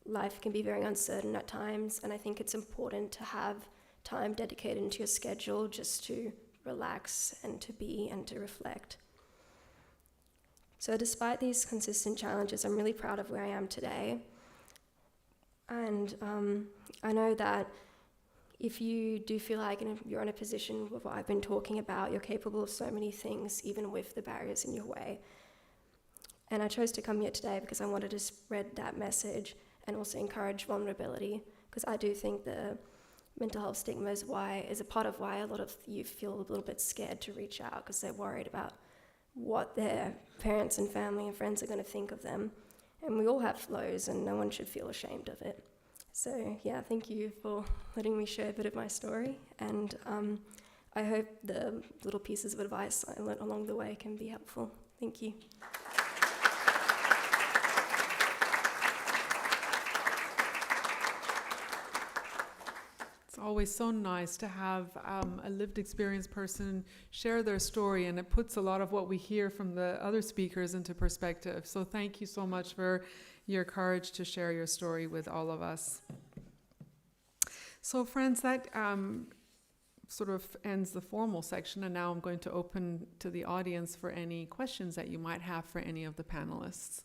life can be very uncertain at times, and I think it's important to have time dedicated into your schedule just to relax and to be and to reflect. So despite these consistent challenges, I'm really proud of where I am today. And I know that if you do feel like you're in a position with what I've been talking about, you're capable of so many things, even with the barriers in your way. And I chose to come here today because I wanted to spread that message and also encourage vulnerability, because I do think the mental health stigma is a part of why a lot of youth feel a little bit scared to reach out, because they're worried about what their parents and family and friends are going to think of them. And we all have lows, and no one should feel ashamed of it. So yeah, thank you for letting me share a bit of my story, and I hope the little pieces of advice I learned along the way can be helpful. Thank you. It's always so nice to have a lived experience person share their story, and it puts a lot of what we hear from the other speakers into perspective. So thank you so much for your courage to share your story with all of us. So friends, that sort of ends the formal section, and now I'm going to open to the audience for any questions that you might have for any of the panelists.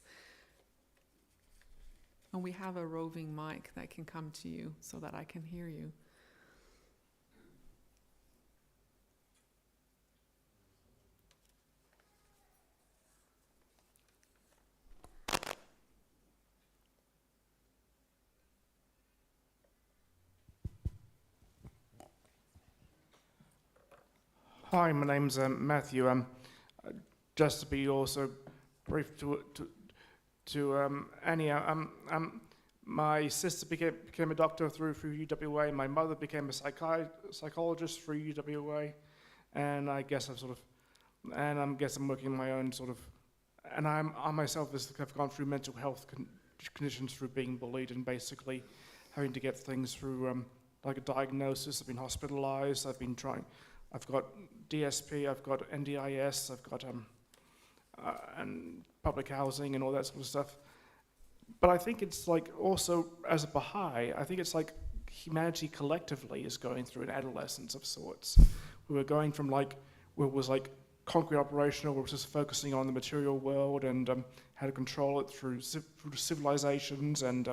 And we have a roving mic that can come to you so that I can hear you. Hi, my name's Matthew. Just to be also brief to Annie, my sister became a doctor through UWA. My mother became a psychologist through UWA, and I guess I'm working my own sort of, and I myself have gone through mental health conditions through being bullied and basically having to get things through like a diagnosis. I've been hospitalized. I've got DSP, I've got NDIS, I've got and public housing and all that sort of stuff. But I think it's like also, as a Baha'i, I think it's like humanity collectively is going through an adolescence of sorts. We were going from like, where it was like concrete operational, where it was just focusing on the material world and how to control it through civilizations and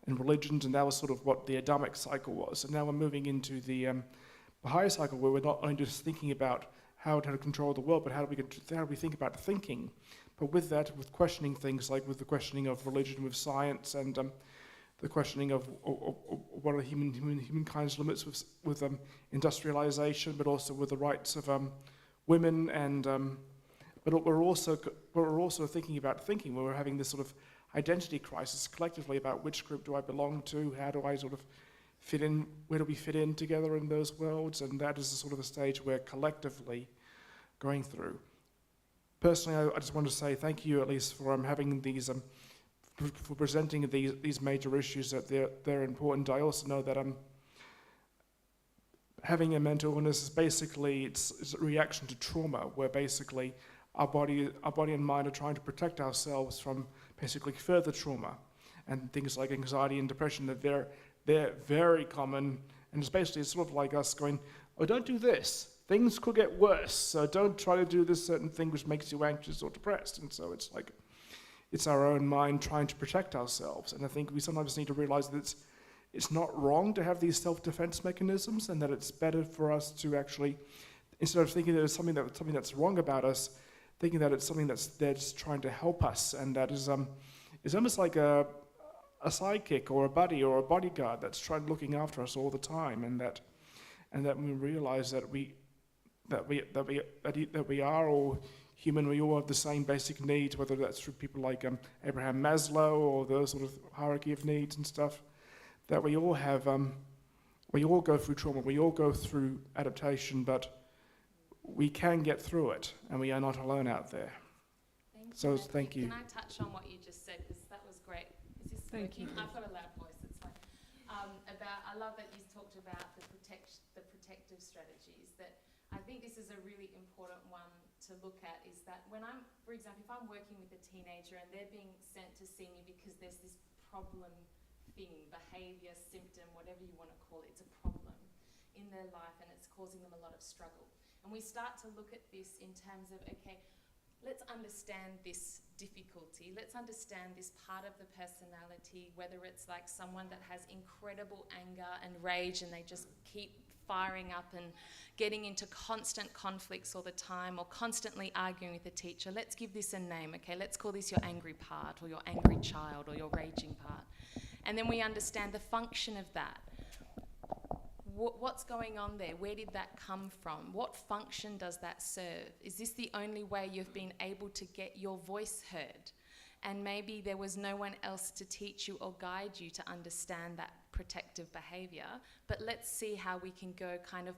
religions, and that was sort of what the Adamic cycle was. And now we're moving into the Baha'i cycle, where we're not only just thinking about how to control the world, but how do we think about thinking? But with that, with questioning things like with the questioning of religion, with science, and the questioning of what are humankind's limits with industrialization, but also with the rights of women, and but we're also thinking about thinking. Where we're having this sort of identity crisis collectively about which group do I belong to? How do I sort of fit in, where do we fit in together in those worlds? And that is a sort of a stage we're collectively going through. Personally, I just want to say thank you at least for having these, for presenting these major issues, that they're important. I also know that having a mental illness is basically, it's a reaction to trauma, where basically our body and mind are trying to protect ourselves from basically further trauma. And things like anxiety and depression, that they're very common, and it's sort of like us going, oh, don't do this. Things could get worse, so don't try to do this certain thing which makes you anxious or depressed. And so it's like, it's our own mind trying to protect ourselves. And I think we sometimes need to realize that it's not wrong to have these self-defense mechanisms, and that it's better for us to actually, instead of thinking that it's something that's wrong about us, thinking that it's something that's trying to help us, and that is almost like a sidekick or a buddy or a bodyguard that's looking after us all the time, and that we realize that we are all human. We all have the same basic needs, whether that's through people like Abraham Maslow or those sort of hierarchy of needs and stuff. That we all have, we all go through trauma, we all go through adaptation, but we can get through it, and we are not alone out there. Thank you. Can I touch on what you just said, because that was great. Is this Thank working? you. I've got a loud voice, it's fine. I love that you talked about the protective strategies. That I think this is a really important one to look at, is that when for example, if I'm working with a teenager and they're being sent to see me because there's this problem thing, behaviour, symptom, whatever you want to call it, it's a problem in their life and it's causing them a lot of struggle. And we start to look at this in terms of, okay, let's understand this difficulty. Let's understand this part of the personality, whether it's like someone that has incredible anger and rage and they just keep firing up and getting into constant conflicts all the time, or constantly arguing with the teacher. Let's give this a name, okay? Let's call this your angry part, or your angry child, or your raging part. And then we understand the function of that. What's going on there? Where did that come from? What function does that serve? Is this the only way you've been able to get your voice heard? And maybe there was no one else to teach you or guide you to understand that protective behaviour. But let's see how we can go kind of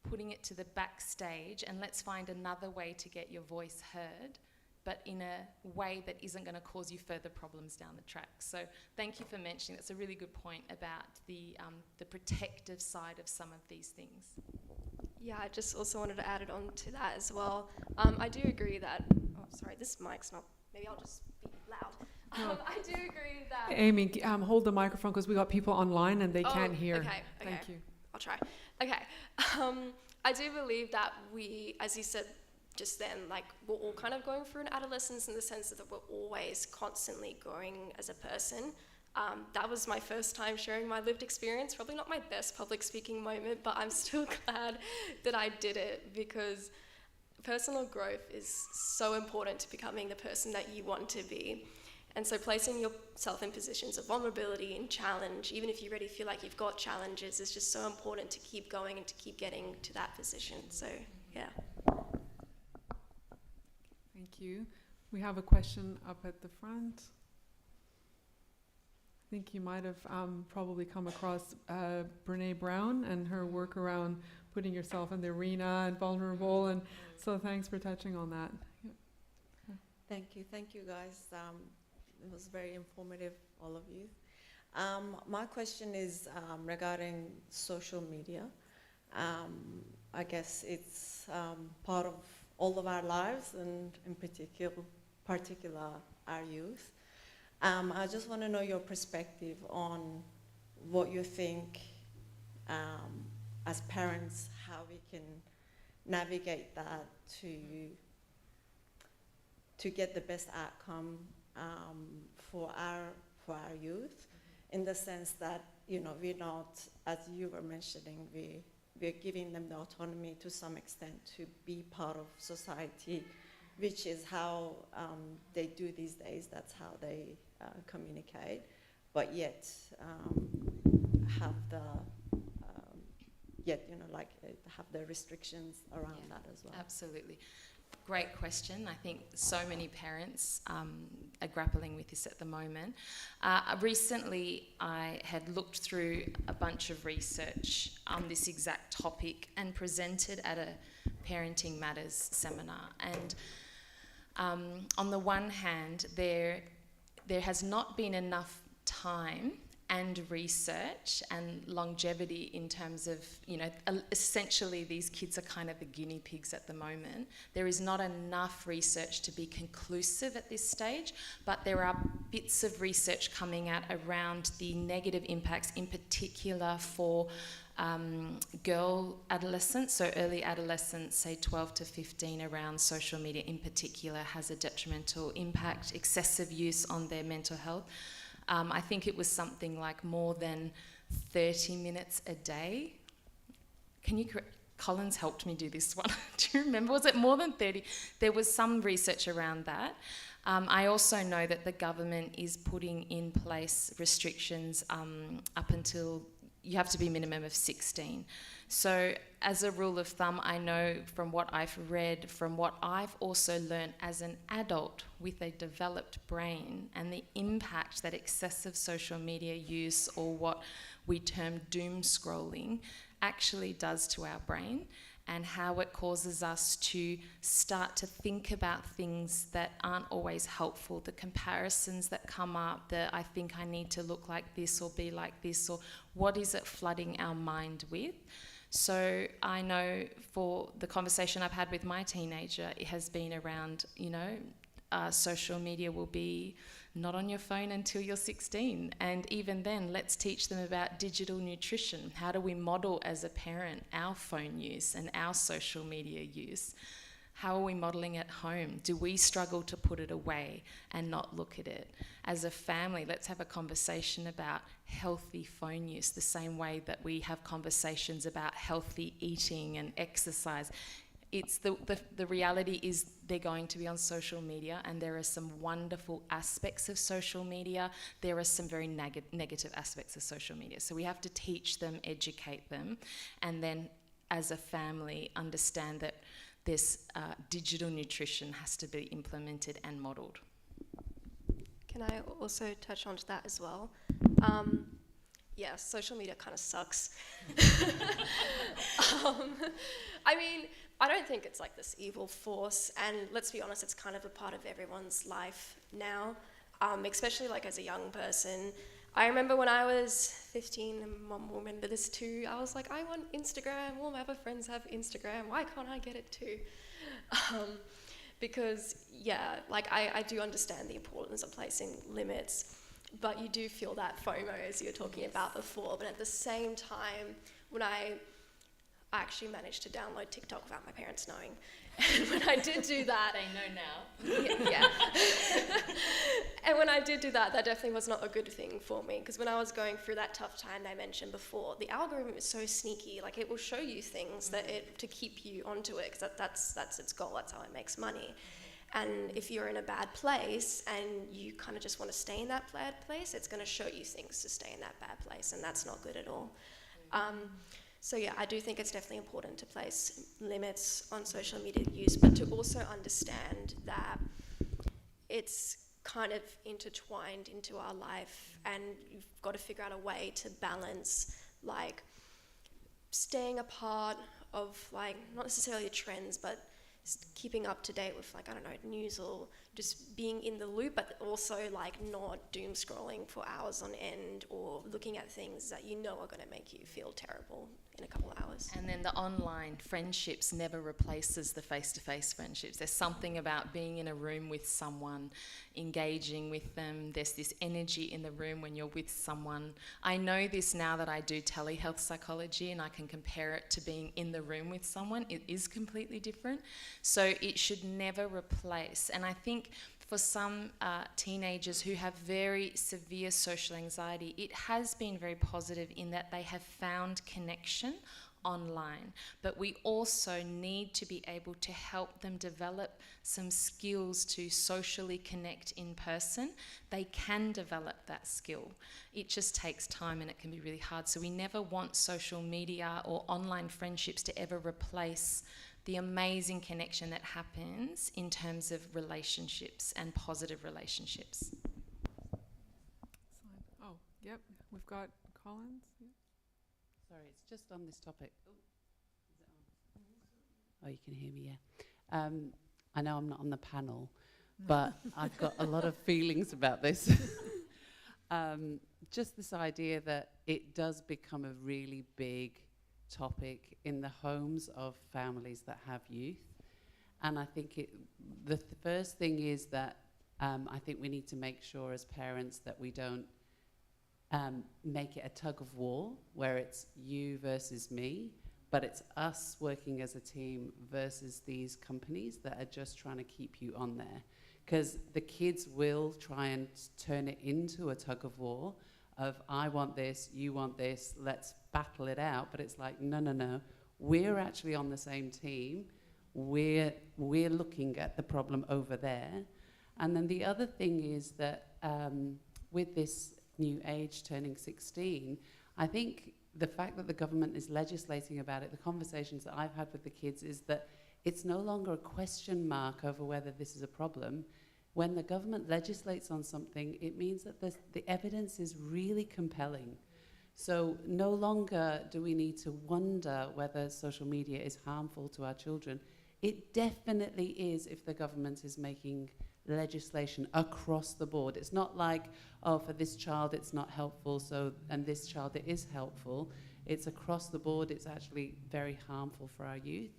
putting it to the backstage, and let's find another way to get your voice heard but in a way that isn't going to cause you further problems down the track. So thank you for mentioning. That's a really good point about the protective side of some of these things. Yeah, I just also wanted to add it on to that as well. I do agree that, oh, sorry, this mic's not, maybe I'll just be loud. I do agree that... Amy, hold the microphone because we got people online and they can't hear. Okay. Thank you. I'll try. Okay. I do believe that we, as you said just then, like, we're all kind of going through an adolescence in the sense that we're always constantly growing as a person. That was my first time sharing my lived experience, probably not my best public speaking moment, but I'm still glad that I did it, because personal growth is so important to becoming the person that you want to be. And so placing yourself in positions of vulnerability and challenge, even if you already feel like you've got challenges, is just so important to keep going and to keep getting to that position. So, yeah. Thank you. We have a question up at the front. I think you might have probably come across Brene Brown and her work around putting yourself in the arena and vulnerable, and so thanks for touching on that. Yeah. Thank you guys. It was very informative, all of you. My question is regarding social media. I guess it's part of all of our lives, and in particular our youth. I just want to know your perspective on what you think as parents, how we can navigate that to get the best outcome for our youth, in the sense that, you know, we're not, as you were mentioning, we're giving them the autonomy to some extent to be part of society, which is how they do these days. That's how they communicate, but yet have the have the restrictions around that as well. Absolutely. Great question. I think so many parents are grappling with this at the moment. Recently, I had looked through a bunch of research on this exact topic and presented at a Parenting Matters seminar. And on the one hand, there has not been enough time and research and longevity in terms of, you know, essentially these kids are kind of the guinea pigs at the moment. There is not enough research to be conclusive at this stage, but there are bits of research coming out around the negative impacts, in particular for girl adolescents, so early adolescents, say 12 to 15, around social media in particular has a detrimental impact, excessive use on their mental health. I think it was something like more than 30 minutes a day. Can you correct? Collins helped me do this one. Do you remember? Was it more than 30? There was some research around that. I also know that the government is putting in place restrictions up until you have to be minimum of 16. So as a rule of thumb, I know from what I've read, from what I've also learned as an adult with a developed brain, and the impact that excessive social media use, or what we term doom scrolling, actually does to our brain, and how it causes us to start to think about things that aren't always helpful, the comparisons that come up, the I think I need to look like this or be like this, or what is it flooding our mind with? So I know for the conversation I've had with my teenager, it has been around, you know, social media will be not on your phone until you're 16. And even then, let's teach them about digital nutrition. How do we model as a parent our phone use and our social media use? How are we modelling at home? Do we struggle to put it away and not look at it? As a family, let's have a conversation about healthy phone use, the same way that we have conversations about healthy eating and exercise. It's the reality is they're going to be on social media, and there are some wonderful aspects of social media. There are some very negative aspects of social media. So we have to teach them, educate them, and then as a family understand that this digital nutrition has to be implemented and modelled. Can I also touch on to that as well? yeah, social media kind of sucks. I mean, I don't think it's like this evil force, and let's be honest, it's kind of a part of everyone's life now, especially like as a young person. I remember when I was 15, and Mum will remember this too, I was like, I want Instagram, all my other friends have Instagram, why can't I get it too? Because, yeah, like I do understand the importance of placing limits, but you do feel that FOMO as you were talking about before. But at the same time, when I actually managed to download TikTok without my parents knowing, and when I did do that... They know now. Yeah. And when I did do that, that definitely was not a good thing for me, because when I was going through that tough time I mentioned before, the algorithm is so sneaky. Like, it will show you things to keep you onto it, because that's its goal. That's how it makes money. And if you're in a bad place and you kind of just want to stay in that bad place, it's going to show you things to stay in that bad place, and that's not good at all. So yeah, I do think it's definitely important to place limits on social media use, but to also understand that it's kind of intertwined into our life, and you've got to figure out a way to balance, like, staying a part of, like, not necessarily the trends, but keeping up to date with, like, I don't know, news, or just being in the loop, but also, like, not doom scrolling for hours on end, or looking at things that you know are going to make you feel terrible in a couple of hours. And then the online friendships never replaces the face-to-face friendships. There's something about being in a room with someone, engaging with them. There's this energy in the room when you're with someone. I know this now that I do telehealth psychology, and I can compare it to being in the room with someone. It is completely different. So it should never replace. And I think for some teenagers who have very severe social anxiety, it has been very positive in that they have found connection online. But we also need to be able to help them develop some skills to socially connect in person. They can develop that skill. It just takes time, and it can be really hard. So we never want social media or online friendships to ever replace the amazing connection that happens in terms of relationships and positive relationships. Oh, yep, we've got Collins. Yep. Sorry, it's just on this topic. Oh, is it on? Oh, you can hear me, yeah. I know I'm not on the panel, but I've got a lot of feelings about this. Just this idea that it does become a really big topic in the homes of families that have youth. And I think the first thing is that I think we need to make sure as parents that we don't make it a tug of war where it's you versus me, but it's us working as a team versus these companies that are just trying to keep you on there. Because the kids will try and turn it into a tug of war of, I want this, you want this, let's battle it out. But it's like, no, we're actually on the same team. We're looking at the problem over there. And then the other thing is that with this new age turning 16, I think the fact that the government is legislating about it, the conversations that I've had with the kids is that it's no longer a question mark over whether this is a problem. When the government legislates on something, it means that the evidence is really compelling. So no longer do we need to wonder whether social media is harmful to our children. It definitely is if the government is making legislation across the board. It's not like, oh, for this child it's not helpful, and this child it is helpful. It's across the board. It's actually very harmful for our youth.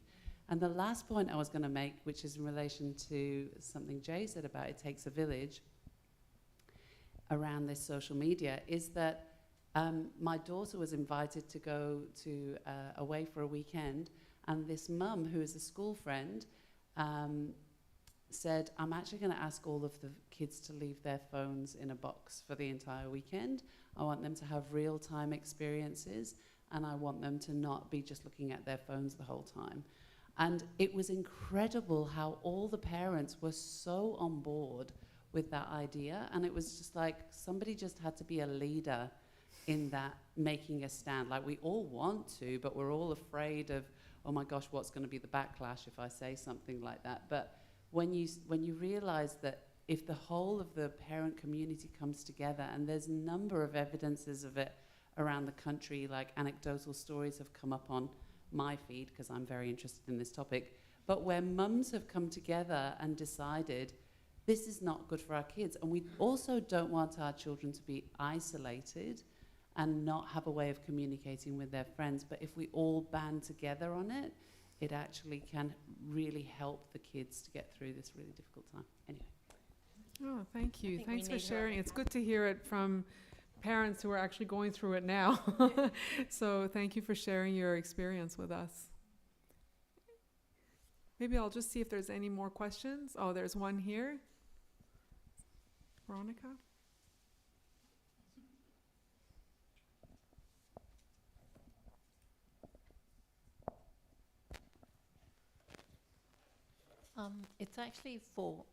And the last point I was going to make, which is in relation to something Jay said about it takes a village around this social media, is that my daughter was invited to go to away for a weekend, and this mum, who is a school friend, said, I'm actually going to ask all of the kids to leave their phones in a box for the entire weekend. I want them to have real-time experiences, and I want them to not be just looking at their phones the whole time. And it was incredible how all the parents were so on board with that idea. And it was just like somebody just had to be a leader in that, making a stand. Like, we all want to, but we're all afraid of, oh my gosh, what's going to be the backlash if I say something like that. But when you realize that if the whole of the parent community comes together, and there's a number of evidences of it around the country, like anecdotal stories have come up on my feed because I'm very interested in this topic, but where mums have come together and decided this is not good for our kids. And we also don't want our children to be isolated and not have a way of communicating with their friends. But if we all band together on it, it actually can really help the kids to get through this really difficult time. Anyway. Oh, thank you. think we Thanks for need sharing. It's good to hear it from parents who are actually going through it now. So thank you for sharing your experience with us. Maybe I'll just see if there's any more questions. Oh, there's one here. Veronica? It's actually for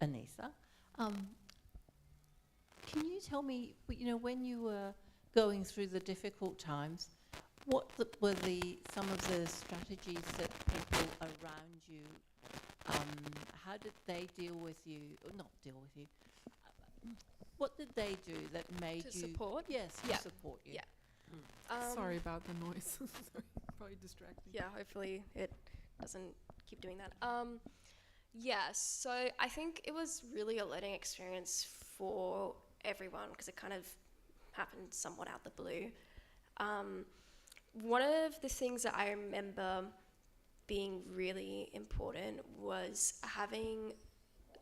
Anissa. Can you tell me, when you were going through the difficult times, what were some of the strategies that people around you, how did they deal with you, or not deal with you, what did they do that made To you... support? Yes, Yeah. to support you. Yeah. Sorry about the noise. Sorry, probably distracting. Yeah, hopefully it doesn't keep doing that. Yeah, so I think it was really a learning experience for everyone because it kind of happened somewhat out the blue. One of the things that I remember being really important was having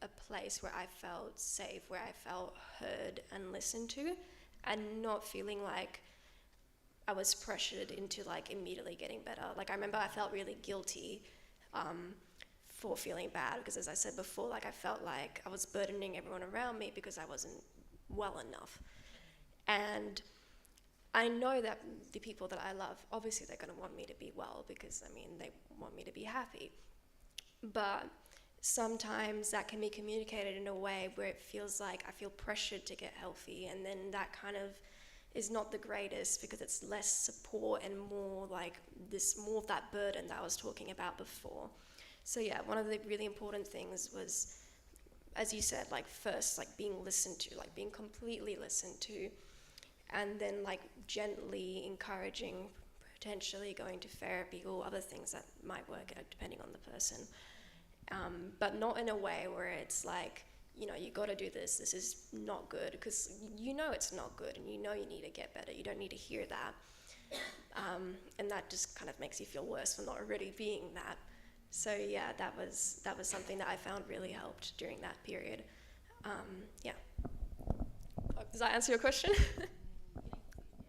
a place where I felt safe, where I felt heard and listened to, and not feeling like I was pressured into like immediately getting better. Like I remember I felt really guilty for feeling bad because, as I said before, like I felt like I was burdening everyone around me because I wasn't well enough. And I know that the people that I love, obviously they're going to want me to be well because, I mean, they want me to be happy. But sometimes that can be communicated in a way where it feels like I feel pressured to get healthy, and then that kind of is not the greatest because it's less support and more like more of that burden that I was talking about before. So yeah, one of the really important things was, as you said, like first, like being listened to, like being completely listened to, and then like gently encouraging, potentially going to therapy or other things that might work out depending on the person. But not in a way where it's like, you got to do this, this is not good, because it's not good and you need to get better. You don't need to hear that. And that just kind of makes you feel worse for not already being that. So yeah, that was something that I found really helped during that period. Yeah. Does that answer your question?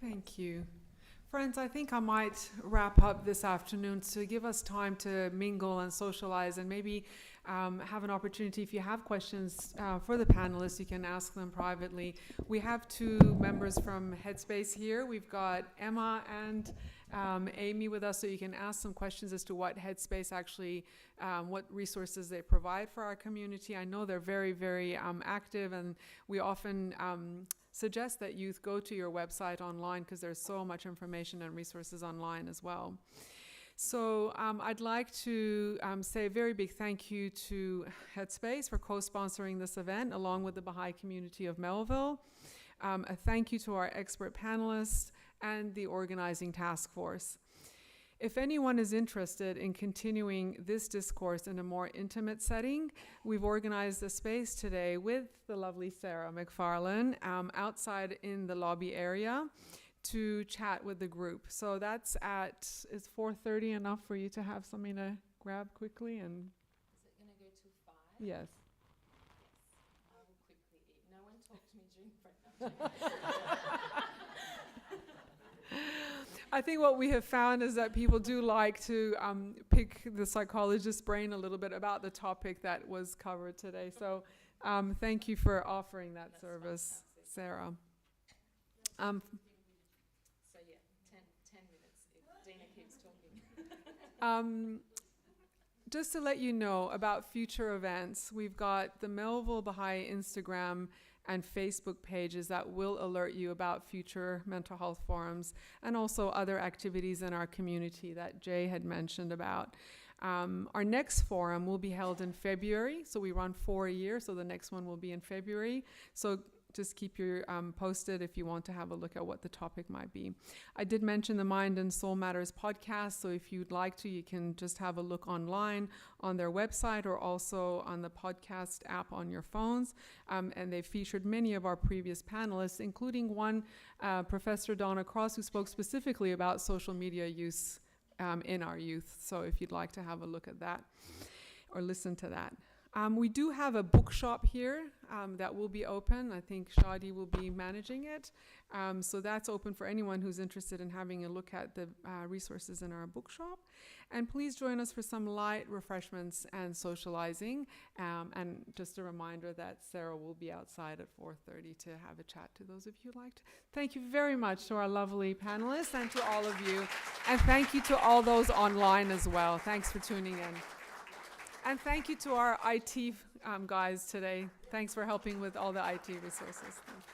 Thank you. Friends, I think I might wrap up this afternoon to give us time to mingle and socialize, and maybe have an opportunity, if you have questions for the panelists, you can ask them privately. We have two members from Headspace here. We've got Emma and Amy with us, so you can ask some questions as to what Headspace actually, what resources they provide for our community. I know they're very, very active, and we often suggest that youth go to your website online because there's so much information and resources online as well. So I'd like to say a very big thank you to Headspace for co-sponsoring this event along with the Baha'i community of Melville. A thank you to our expert panelists and the organizing task force. If anyone is interested in continuing this discourse in a more intimate setting, we've organized a space today with the lovely Sarah McFarlane outside in the lobby area to chat with the group. So that's is 4:30 enough for you to have something to grab quickly? And Is it going to go till 5? yes. I will quickly eat. No one talked to me during breakfast. I think what we have found is that people do like to pick the psychologist's brain a little bit about the topic that was covered today. So thank you for offering that service, Sarah. So yeah, 10 minutes if Dina keeps talking. Just to let you know about future events, we've got the Melville Baha'i Instagram and Facebook pages that will alert you about future mental health forums and also other activities in our community that Jay had mentioned about. Our next forum will be held in February, so we run 4 a year, so the next one will be in February. So just keep you posted if you want to have a look at what the topic might be. I did mention the Mind and Soul Matters podcast, so if you'd like to, you can just have a look online on their website or also on the podcast app on your phones. And they've featured many of our previous panelists, including one, Professor Donna Cross, who spoke specifically about social media use in our youth. So if you'd like to have a look at that or listen to that. We do have a bookshop here that will be open. I think Shadi will be managing it. So that's open for anyone who's interested in having a look at the resources in our bookshop. And please join us for some light refreshments and socializing. And just a reminder that Sarah will be outside at 4:30 to have a chat to those of you who'd like to. Thank you very much to our lovely panelists and to all of you. And thank you to all those online as well. Thanks for tuning in. And thank you to our IT guys today. Thanks for helping with all the IT resources. Thank you.